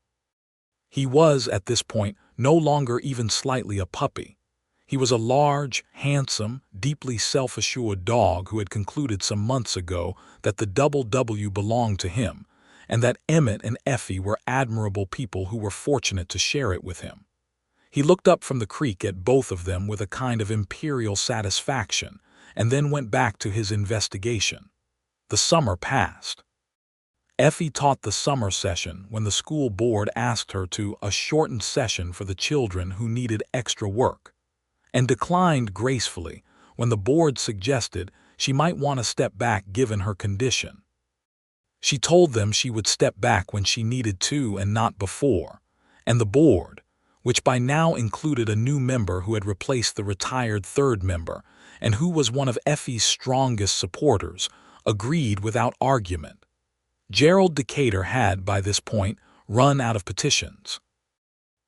He was, at this point, no longer even slightly a puppy. He was a large, handsome, deeply self-assured dog who had concluded some months ago that the Double W belonged to him, and that Emmett and Effie were admirable people who were fortunate to share it with him. He looked up from the creek at both of them with a kind of imperial satisfaction, and then went back to his investigation. The summer passed. Effie taught the summer session when the school board asked her to a shortened session for the children who needed extra work, and declined gracefully when the board suggested she might want to step back given her condition. She told them she would step back when she needed to and not before, and the board, which by now included a new member who had replaced the retired third member and who was one of Effie's strongest supporters, agreed without argument. Gerald Decatur had, by this point, run out of petitions.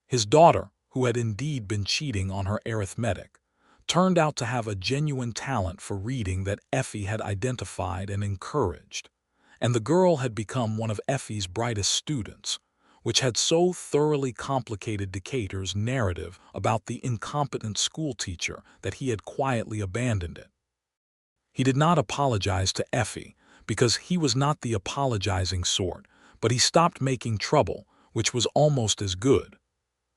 His daughter, who had indeed been cheating on her arithmetic, turned out to have a genuine talent for reading that Effie had identified and encouraged, and the girl had become one of Effie's brightest students, which had so thoroughly complicated Decatur's narrative about the incompetent schoolteacher that he had quietly abandoned it. He did not apologize to Effie, because he was not the apologizing sort, but he stopped making trouble, which was almost as good.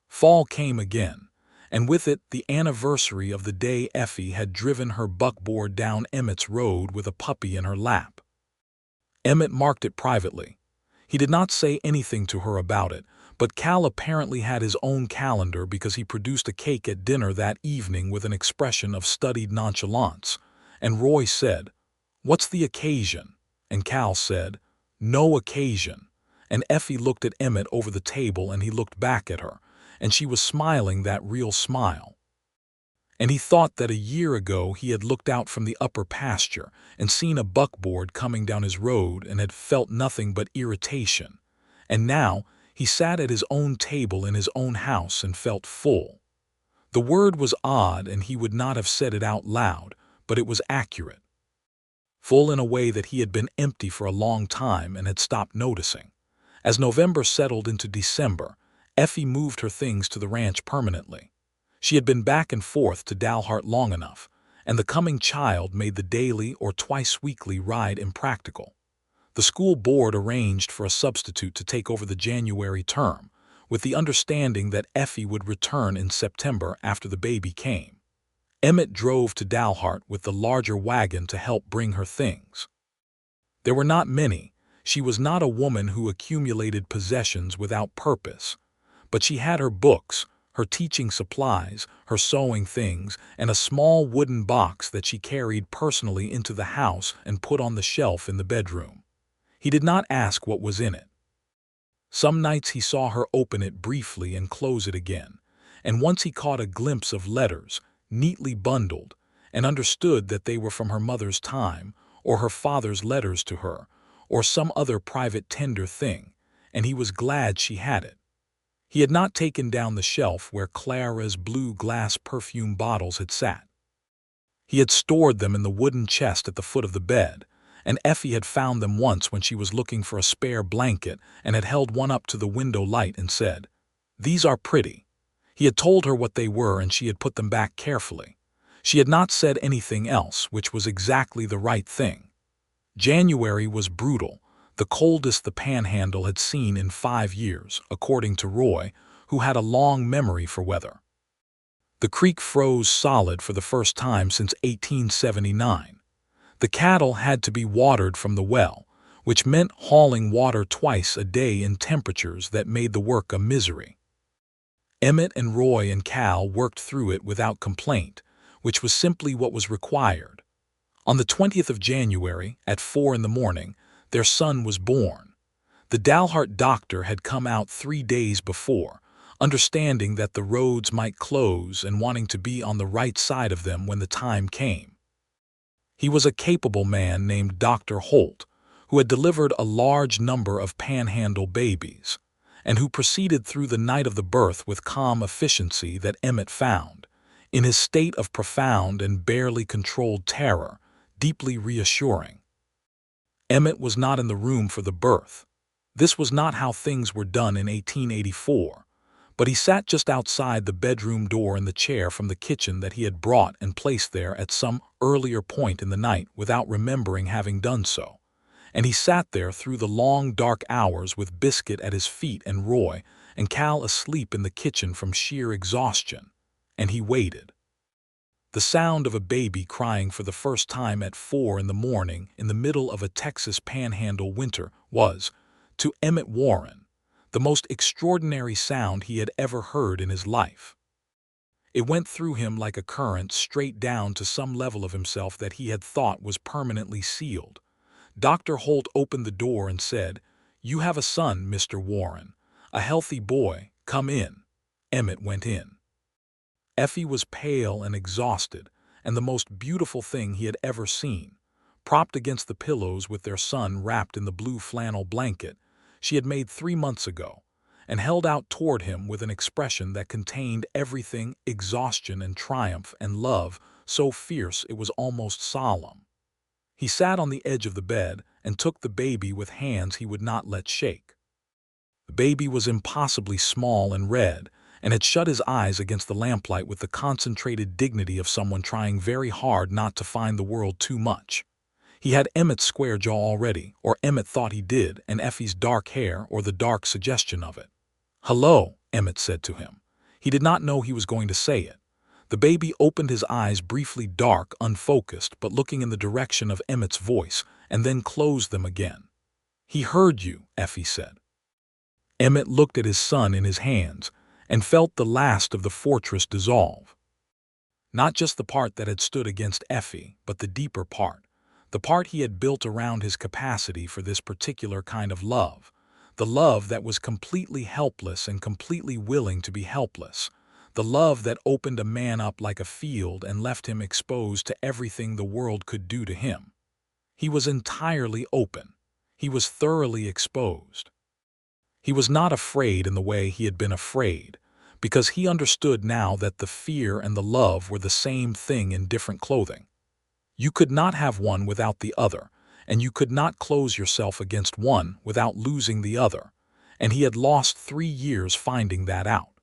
Fall came again, and with it the anniversary of the day Effie had driven her buckboard down Emmett's road with a puppy in her lap. Emmett marked it privately. He did not say anything to her about it, but Cal apparently had his own calendar because he produced a cake at dinner that evening with an expression of studied nonchalance, and Roy said, "What's the occasion?" And Cal said, "No occasion." And Effie looked at Emmett over the table and he looked back at her, and she was smiling that real smile. And he thought that a year ago he had looked out from the upper pasture and seen a buckboard coming down his road and had felt nothing but irritation. And now he sat at his own table in his own house and felt full. The word was odd and he would not have said it out loud, but it was accurate. Full in a way that he had been empty for a long time and had stopped noticing. As November settled into December, Effie moved her things to the ranch permanently. She had been back and forth to Dalhart long enough, and the coming child made the daily or twice-weekly ride impractical. The school board arranged for a substitute to take over the January term, with the understanding that Effie would return in September after the baby came. Emmett drove to Dalhart with the larger wagon to help bring her things. There were not many. She was not a woman who accumulated possessions without purpose, but she had her books, her teaching supplies, her sewing things, and a small wooden box that she carried personally into the house and put on the shelf in the bedroom. He did not ask what was in it. Some nights he saw her open it briefly and close it again, and once he caught a glimpse of letters, neatly bundled, and understood that they were from her mother's time, or her father's letters to her, or some other private tender thing, and he was glad she had it. He had not taken down the shelf where Clara's blue glass perfume bottles had sat. He had stored them in the wooden chest at the foot of the bed, and Effie had found them once when she was looking for a spare blanket and had held one up to the window light and said, "These are pretty." He had told her what they were and she had put them back carefully. She had not said anything else, which was exactly the right thing. January was brutal, the coldest the Panhandle had seen in 5 years, according to Roy, who had a long memory for weather. The creek froze solid for the first time since 1879. The cattle had to be watered from the well, which meant hauling water twice a day in temperatures that made the work a misery. Emmett and Roy and Cal worked through it without complaint, which was simply what was required. On the 20th of January, at 4 in the morning, their son was born. The Dalhart doctor had come out 3 days before, understanding that the roads might close and wanting to be on the right side of them when the time came. He was a capable man named Dr. Holt, who had delivered a large number of Panhandle babies, and who proceeded through the night of the birth with calm efficiency that Emmett found, in his state of profound and barely controlled terror, deeply reassuring. Emmett was not in the room for the birth. This was not how things were done in 1884, but he sat just outside the bedroom door in the chair from the kitchen that he had brought and placed there at some earlier point in the night without remembering having done so. And he sat there through the long dark hours with Biscuit at his feet and Roy and Cal asleep in the kitchen from sheer exhaustion. And he waited. The sound of a baby crying for the first time at 4 in the morning in the middle of a Texas Panhandle winter was, to Emmett Warren, the most extraordinary sound he had ever heard in his life. It went through him like a current straight down to some level of himself that he had thought was permanently sealed. Dr. Holt opened the door and said, "You have a son, Mr. Warren. A healthy boy. Come in." Emmett went in. Effie was pale and exhausted, and the most beautiful thing he had ever seen. Propped against the pillows with their son wrapped in the blue flannel blanket she had made 3 months ago, and held out toward him with an expression that contained everything, exhaustion and triumph and love, so fierce it was almost solemn. He sat on the edge of the bed and took the baby with hands he would not let shake. The baby was impossibly small and red, and had shut his eyes against the lamplight with the concentrated dignity of someone trying very hard not to find the world too much. He had Emmett's square jaw already, or Emmett thought he did, and Effie's dark hair, or the dark suggestion of it. "Hello," Emmett said to him. He did not know he was going to say it. The baby opened his eyes briefly, dark, unfocused, but looking in the direction of Emmett's voice, and then closed them again. "He heard you," Effie said. Emmett looked at his son in his hands, and felt the last of the fortress dissolve. Not just the part that had stood against Effie, but the deeper part. The part he had built around his capacity for this particular kind of love, the love that was completely helpless and completely willing to be helpless, the love that opened a man up like a field and left him exposed to everything the world could do to him. He was entirely open. He was thoroughly exposed. He was not afraid in the way he had been afraid, because he understood now that the fear and the love were the same thing in different clothing. You could not have one without the other, and you could not close yourself against one without losing the other, and he had lost 3 years finding that out.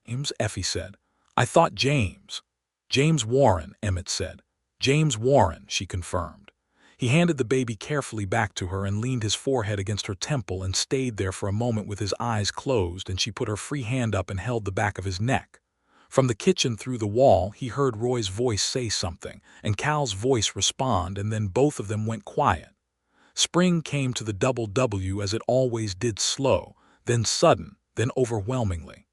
"James," Effie said. "I thought James." "James Warren," Emmett said. "James Warren," she confirmed. He handed the baby carefully back to her and leaned his forehead against her temple and stayed there for a moment with his eyes closed, and she put her free hand up and held the back of his neck. From the kitchen through the wall, he heard Roy's voice say something, and Cal's voice respond, and then both of them went quiet. Spring came to the double W as it always did, slow, then sudden, then overwhelmingly.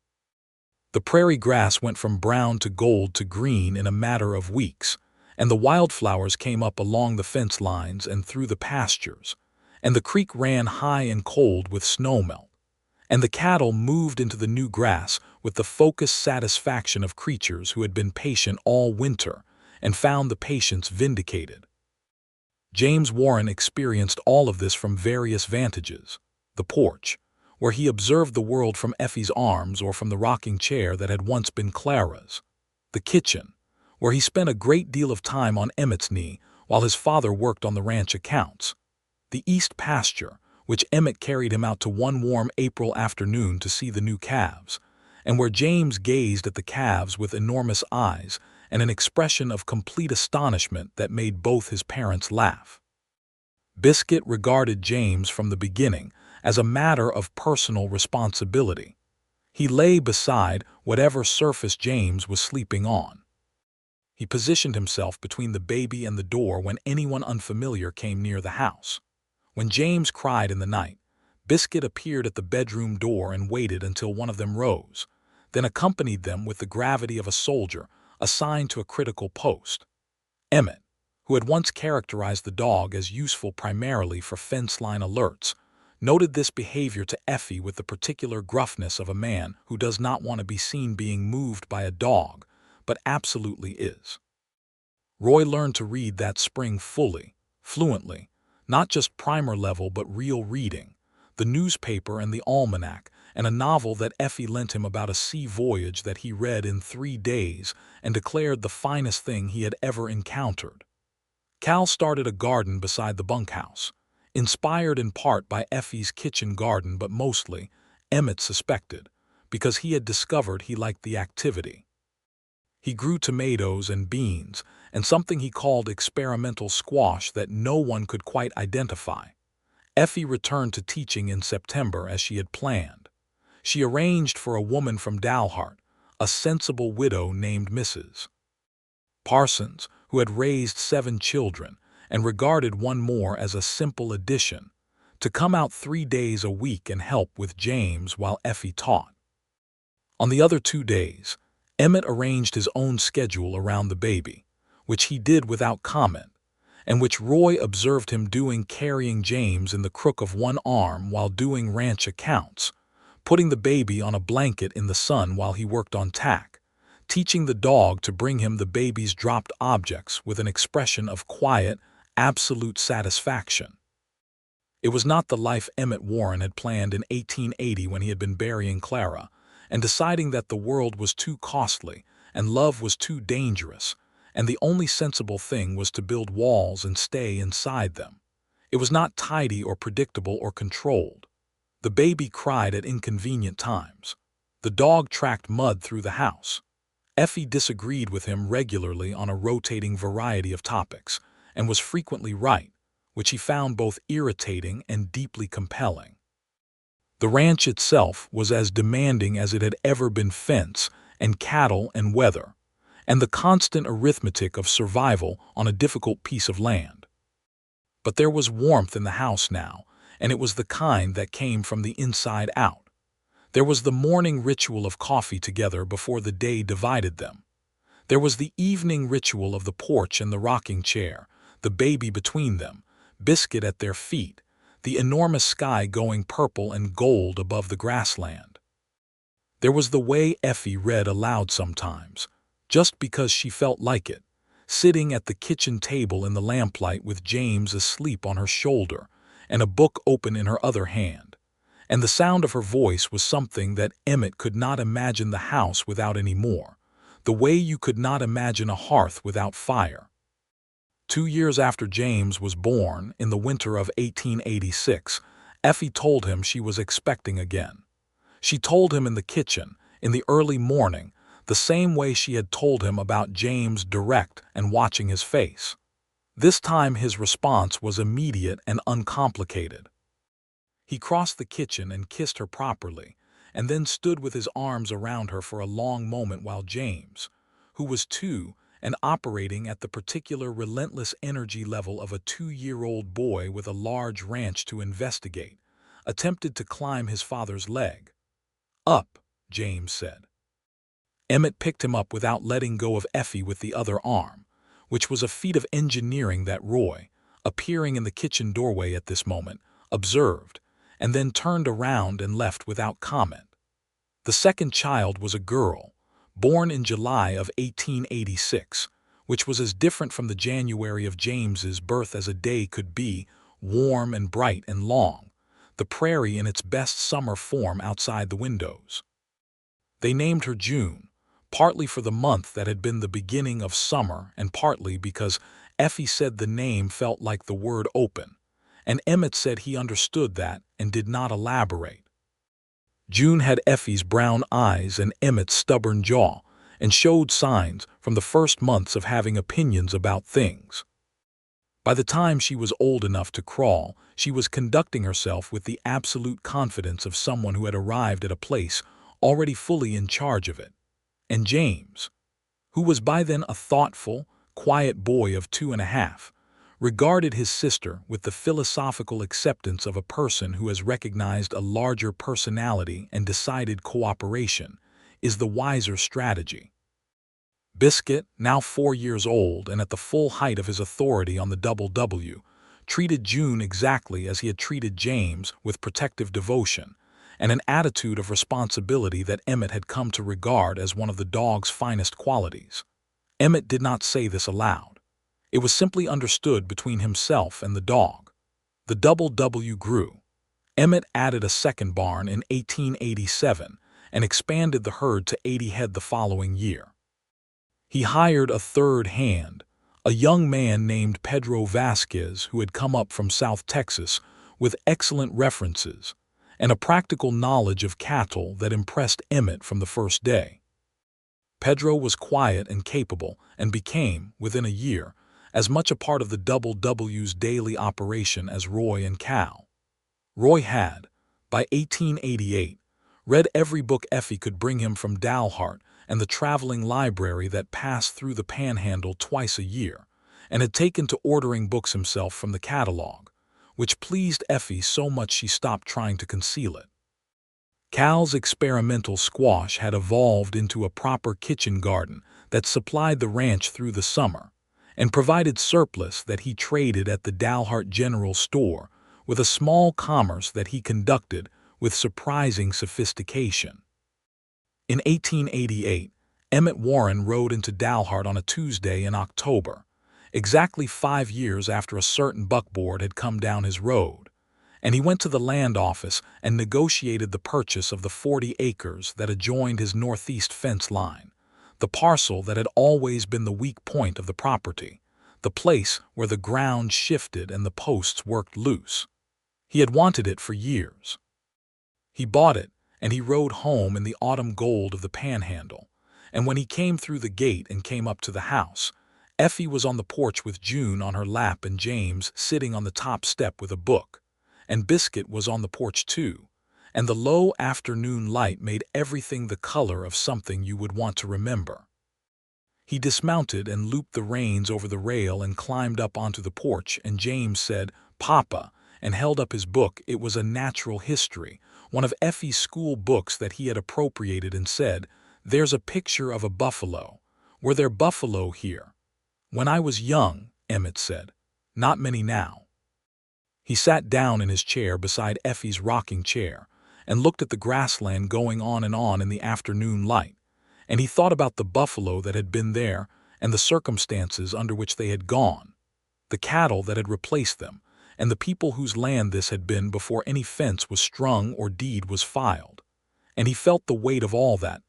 The prairie grass went from brown to gold to green in a matter of weeks, and the wildflowers came up along the fence lines and through the pastures, and the creek ran high and cold with snowmelt. and the cattle moved into the new grass with the focused satisfaction of creatures who had been patient all winter and found the patience vindicated. James Warren experienced all of this from various vantages: the porch, where he observed the world from Effie's arms or from the rocking chair that had once been Clara's; the kitchen, where he spent a great deal of time on Emmett's knee while his father worked on the ranch accounts; the east pasture, which Emmett carried him out to one warm April afternoon to see the new calves, and where James gazed at the calves with enormous eyes and an expression of complete astonishment that made both his parents laugh. Biscuit regarded James from the beginning as a matter of personal responsibility. He lay beside whatever surface James was sleeping on. He positioned himself between the baby and the door when anyone unfamiliar came near the house. When James cried in the night, Biscuit appeared at the bedroom door and waited until one of them rose, then accompanied them with the gravity of a soldier assigned to a critical post. Emmett, who had once characterized the dog as useful primarily for fence-line alerts, noted this behavior to Effie with the particular gruffness of a man who does not want to be seen being moved by a dog, but absolutely is. Roy learned to read that spring fully, fluently, not just primer level but real reading, the newspaper and the almanac, and a novel that Effie lent him about a sea voyage that he read in 3 days and declared the finest thing he had ever encountered. Cal started a garden beside the bunkhouse, inspired in part by Effie's kitchen garden but mostly, Emmett suspected, because he had discovered he liked the activity. He grew tomatoes and beans and something he called experimental squash that no one could quite identify. Effie returned to teaching in September as she had planned. She arranged for a woman from Dalhart, a sensible widow named Mrs. Parsons, who had raised 7 children and regarded one more as a simple addition, to come out 3 days a week and help with James while Effie taught. On the other 2 days, Emmett arranged his own schedule around the baby, which he did without comment, and which Roy observed him doing, carrying James in the crook of one arm while doing ranch accounts, putting the baby on a blanket in the sun while he worked on tack, teaching the dog to bring him the baby's dropped objects with an expression of quiet, absolute satisfaction. It was not the life Emmett Warren had planned in 1880 when he had been burying Clara, and deciding that the world was too costly and love was too dangerous, and the only sensible thing was to build walls and stay inside them. It was not tidy or predictable or controlled. The baby cried at inconvenient times. The dog tracked mud through the house. Effie disagreed with him regularly on a rotating variety of topics, and was frequently right, which he found both irritating and deeply compelling. The ranch itself was as demanding as it had ever been: fence and cattle and weather, and the constant arithmetic of survival on a difficult piece of land. But there was warmth in the house now, and it was the kind that came from the inside out. There was the morning ritual of coffee together before the day divided them. There was the evening ritual of the porch and the rocking chair, the baby between them, Biscuit at their feet, the enormous sky going purple and gold above the grassland. There was the way Effie read aloud sometimes, just because she felt like it, sitting at the kitchen table in the lamplight with James asleep on her shoulder and a book open in her other hand, and the sound of her voice was something that Emmett could not imagine the house without any more, the way you could not imagine a hearth without fire. 2 years after James was born, in the winter of 1886, Effie told him she was expecting again. She told him in the kitchen, in the early morning, the same way she had told him about James, direct and watching his face. This time his response was immediate and uncomplicated. He crossed the kitchen and kissed her properly, and then stood with his arms around her for a long moment while James, who was 2 and operating at the particular relentless energy level of a 2-year-old boy with a large ranch to investigate, attempted to climb his father's leg. "Up," James said. Emmett picked him up without letting go of Effie with the other arm, which was a feat of engineering that Roy, appearing in the kitchen doorway at this moment, observed, and then turned around and left without comment. The second child was a girl, born in July of 1886, which was as different from the January of James's birth as a day could be, warm and bright and long, the prairie in its best summer form outside the windows. They named her June, partly for the month that had been the beginning of summer and partly because Effie said the name felt like the word open, and Emmett said he understood that and did not elaborate. June had Effie's brown eyes and Emmett's stubborn jaw, and showed signs from the first months of having opinions about things. By the time she was old enough to crawl, she was conducting herself with the absolute confidence of someone who had arrived at a place already fully in charge of it. And James, who was by then a thoughtful, quiet boy of 2.5, regarded his sister with the philosophical acceptance of a person who has recognized a larger personality and decided cooperation is the wiser strategy. Biscuit, now 4 years old and at the full height of his authority on the W, treated June exactly as he had treated James, with protective devotion and an attitude of responsibility that Emmett had come to regard as one of the dog's finest qualities. Emmett did not say this aloud. It was simply understood between himself and the dog. The W grew. Emmett added a second barn in 1887 and expanded the herd to 80 head the following year. He hired a third hand, a young man named Pedro Vasquez who had come up from South Texas with excellent references and a practical knowledge of cattle that impressed Emmett from the first day. Pedro was quiet and capable and became, within a year, as much a part of the W's daily operation as Roy and Cal. Roy had, by 1888, read every book Effie could bring him from Dalhart and the traveling library that passed through the Panhandle twice a year, and had taken to ordering books himself from the catalog, which pleased Effie so much she stopped trying to conceal it. Cal's experimental squash had evolved into a proper kitchen garden that supplied the ranch through the summer and provided surplus that he traded at the Dalhart General Store with a small commerce that he conducted with surprising sophistication. In 1888, Emmett Warren rode into Dalhart on a Tuesday in October, exactly 5 years after a certain buckboard had come down his road, and he went to the land office and negotiated the purchase of the 40 acres that adjoined his northeast fence line, the parcel that had always been the weak point of the property, the place where the ground shifted and the posts worked loose. He had wanted it for years. He bought it, and he rode home in the autumn gold of the Panhandle, and when he came through the gate and came up to the house, Effie was on the porch with June on her lap and James sitting on the top step with a book, and Biscuit was on the porch too, and the low afternoon light made everything the color of something you would want to remember. He dismounted and looped the reins over the rail and climbed up onto the porch, and James said, "Papa," and held up his book. It was a natural history, one of Effie's school books that he had appropriated, and said, "There's a picture of a buffalo. Were there buffalo here?" "When I was young," Emmett said. "Not many now." He sat down in his chair beside Effie's rocking chair and looked at the grassland going on in the afternoon light, and he thought about the buffalo that had been there and the circumstances under which they had gone, the cattle that had replaced them, and the people whose land this had been before any fence was strung or deed was filed. And he felt the weight of all that,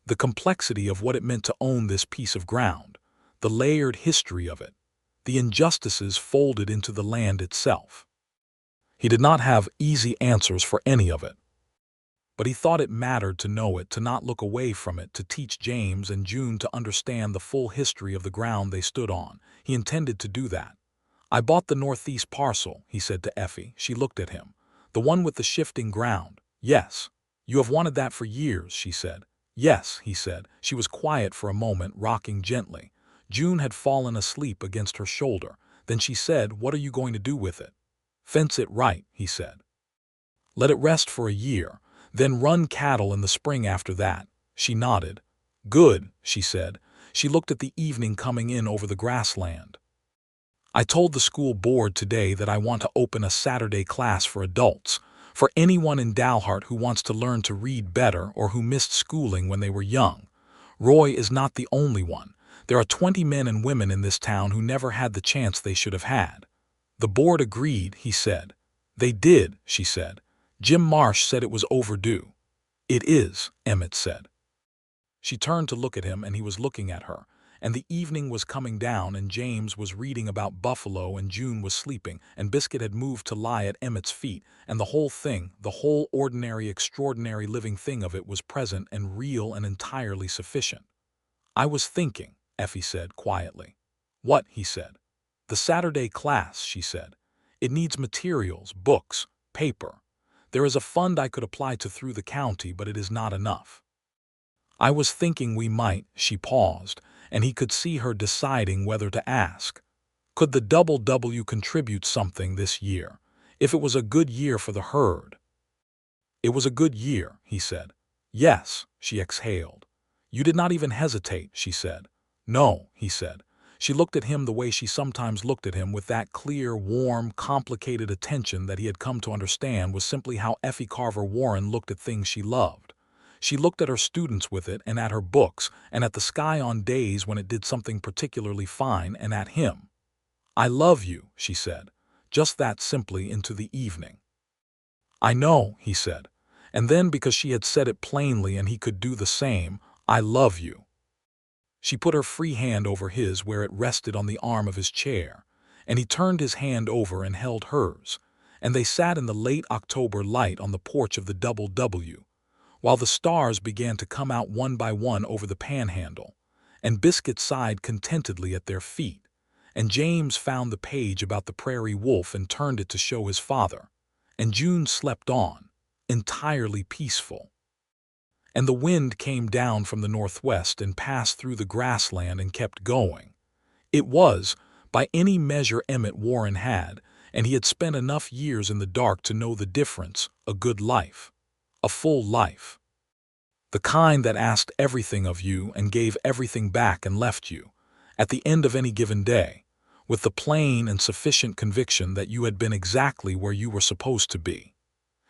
the complexity of what it meant to own this piece of ground, the layered history of it, the injustices folded into the land itself. He did not have easy answers for any of it, but he thought it mattered to know it, to not look away from it, to teach James and June to understand the full history of the ground they stood on. He intended to do that. "I bought the northeast parcel," he said to Effie. She looked at him. "The one with the shifting ground." "Yes. You have wanted that for years," she said. "Yes," he said. She was quiet for a moment, rocking gently. June had fallen asleep against her shoulder. Then she said, "What are you going to do with it?" "Fence it right," he said. "Let it rest for a year, then run cattle in the spring after that." She nodded. "Good," she said. She looked at the evening coming in over the grassland. "I told the school board today that I want to open a Saturday class for adults, For anyone in Dalhart who wants to learn to read better or who missed schooling when they were young, Roy is not the only one. There are 20 men and women in this town who never had the chance they should have had. The board agreed, he said. They did, she said. Jim Marsh said it was overdue. It is, Emmett said. She turned to look at him, and he was looking at her, and the evening was coming down, and James was reading about buffalo, and June was sleeping, and Biscuit had moved to lie at Emmett's feet, and the whole thing, the whole ordinary, extraordinary living thing of it was present and real and entirely sufficient. I was thinking, Effie said quietly. What? He said. The Saturday class, she said. It needs materials, books, paper. There is a fund I could apply to through the county, but it is not enough. I was thinking we might, she paused, and he could see her deciding whether to ask. Could the W contribute something this year, if it was a good year for the herd? It was a good year, he said. Yes, she exhaled. You did not even hesitate, she said. No, he said. She looked at him the way she sometimes looked at him, with that clear, warm, complicated attention that he had come to understand was simply how Effie Carver Warren looked at things she loved. She looked at her students with it, and at her books, and at the sky on days when it did something particularly fine, and at him. I love you, she said, just that simply into the evening. I know, he said, and then because she had said it plainly and he could do the same, I love you. She put her free hand over his where it rested on the arm of his chair, and he turned his hand over and held hers, and they sat in the late October light on the porch of the W, while the stars began to come out one by one over the Panhandle, and Biscuit sighed contentedly at their feet, and James found the page about the prairie wolf and turned it to show his father, and June slept on, entirely peaceful. And the wind came down from the northwest and passed through the grassland and kept going. It was, by any measure Emmett Warren had, and he had spent enough years in the dark to know the difference, a good life, a full life. The kind that asked everything of you and gave everything back and left you, at the end of any given day, with the plain and sufficient conviction that you had been exactly where you were supposed to be.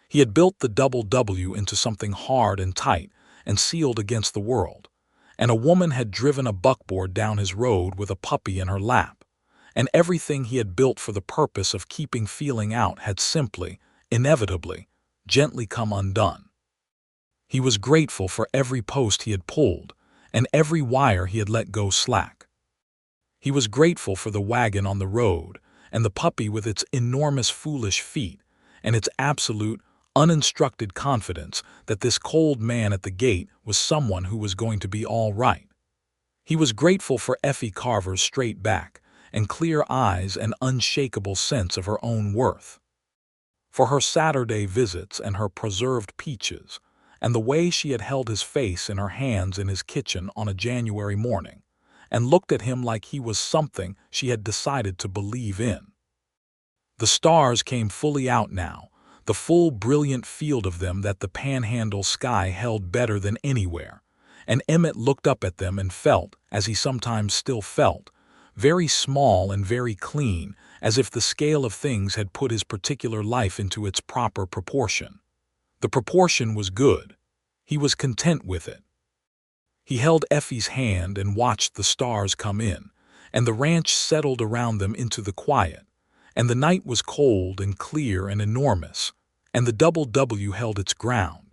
He had built the W into something hard and tight and sealed against the world, and a woman had driven a buckboard down his road with a puppy in her lap, and everything he had built for the purpose of keeping feeling out had simply, inevitably, gently come undone. He was grateful for every post he had pulled and every wire he had let go slack. He was grateful for the wagon on the road and the puppy with its enormous foolish feet and its absolute, uninstructed confidence that this cold man at the gate was someone who was going to be all right. He was grateful for Effie Carver's straight back and clear eyes and unshakable sense of her own worth, for her Saturday visits and her preserved peaches, and the way she had held his face in her hands in his kitchen on a January morning, and looked at him like he was something she had decided to believe in. The stars came fully out now, the full brilliant field of them that the Panhandle sky held better than anywhere, and Emmett looked up at them and felt, as he sometimes still felt, very small and very clean, as if the scale of things had put his particular life into its proper proportion. The proportion was good. He was content with it. He held Effie's hand and watched the stars come in, and the ranch settled around them into the quiet, and the night was cold and clear and enormous, and the W held its ground,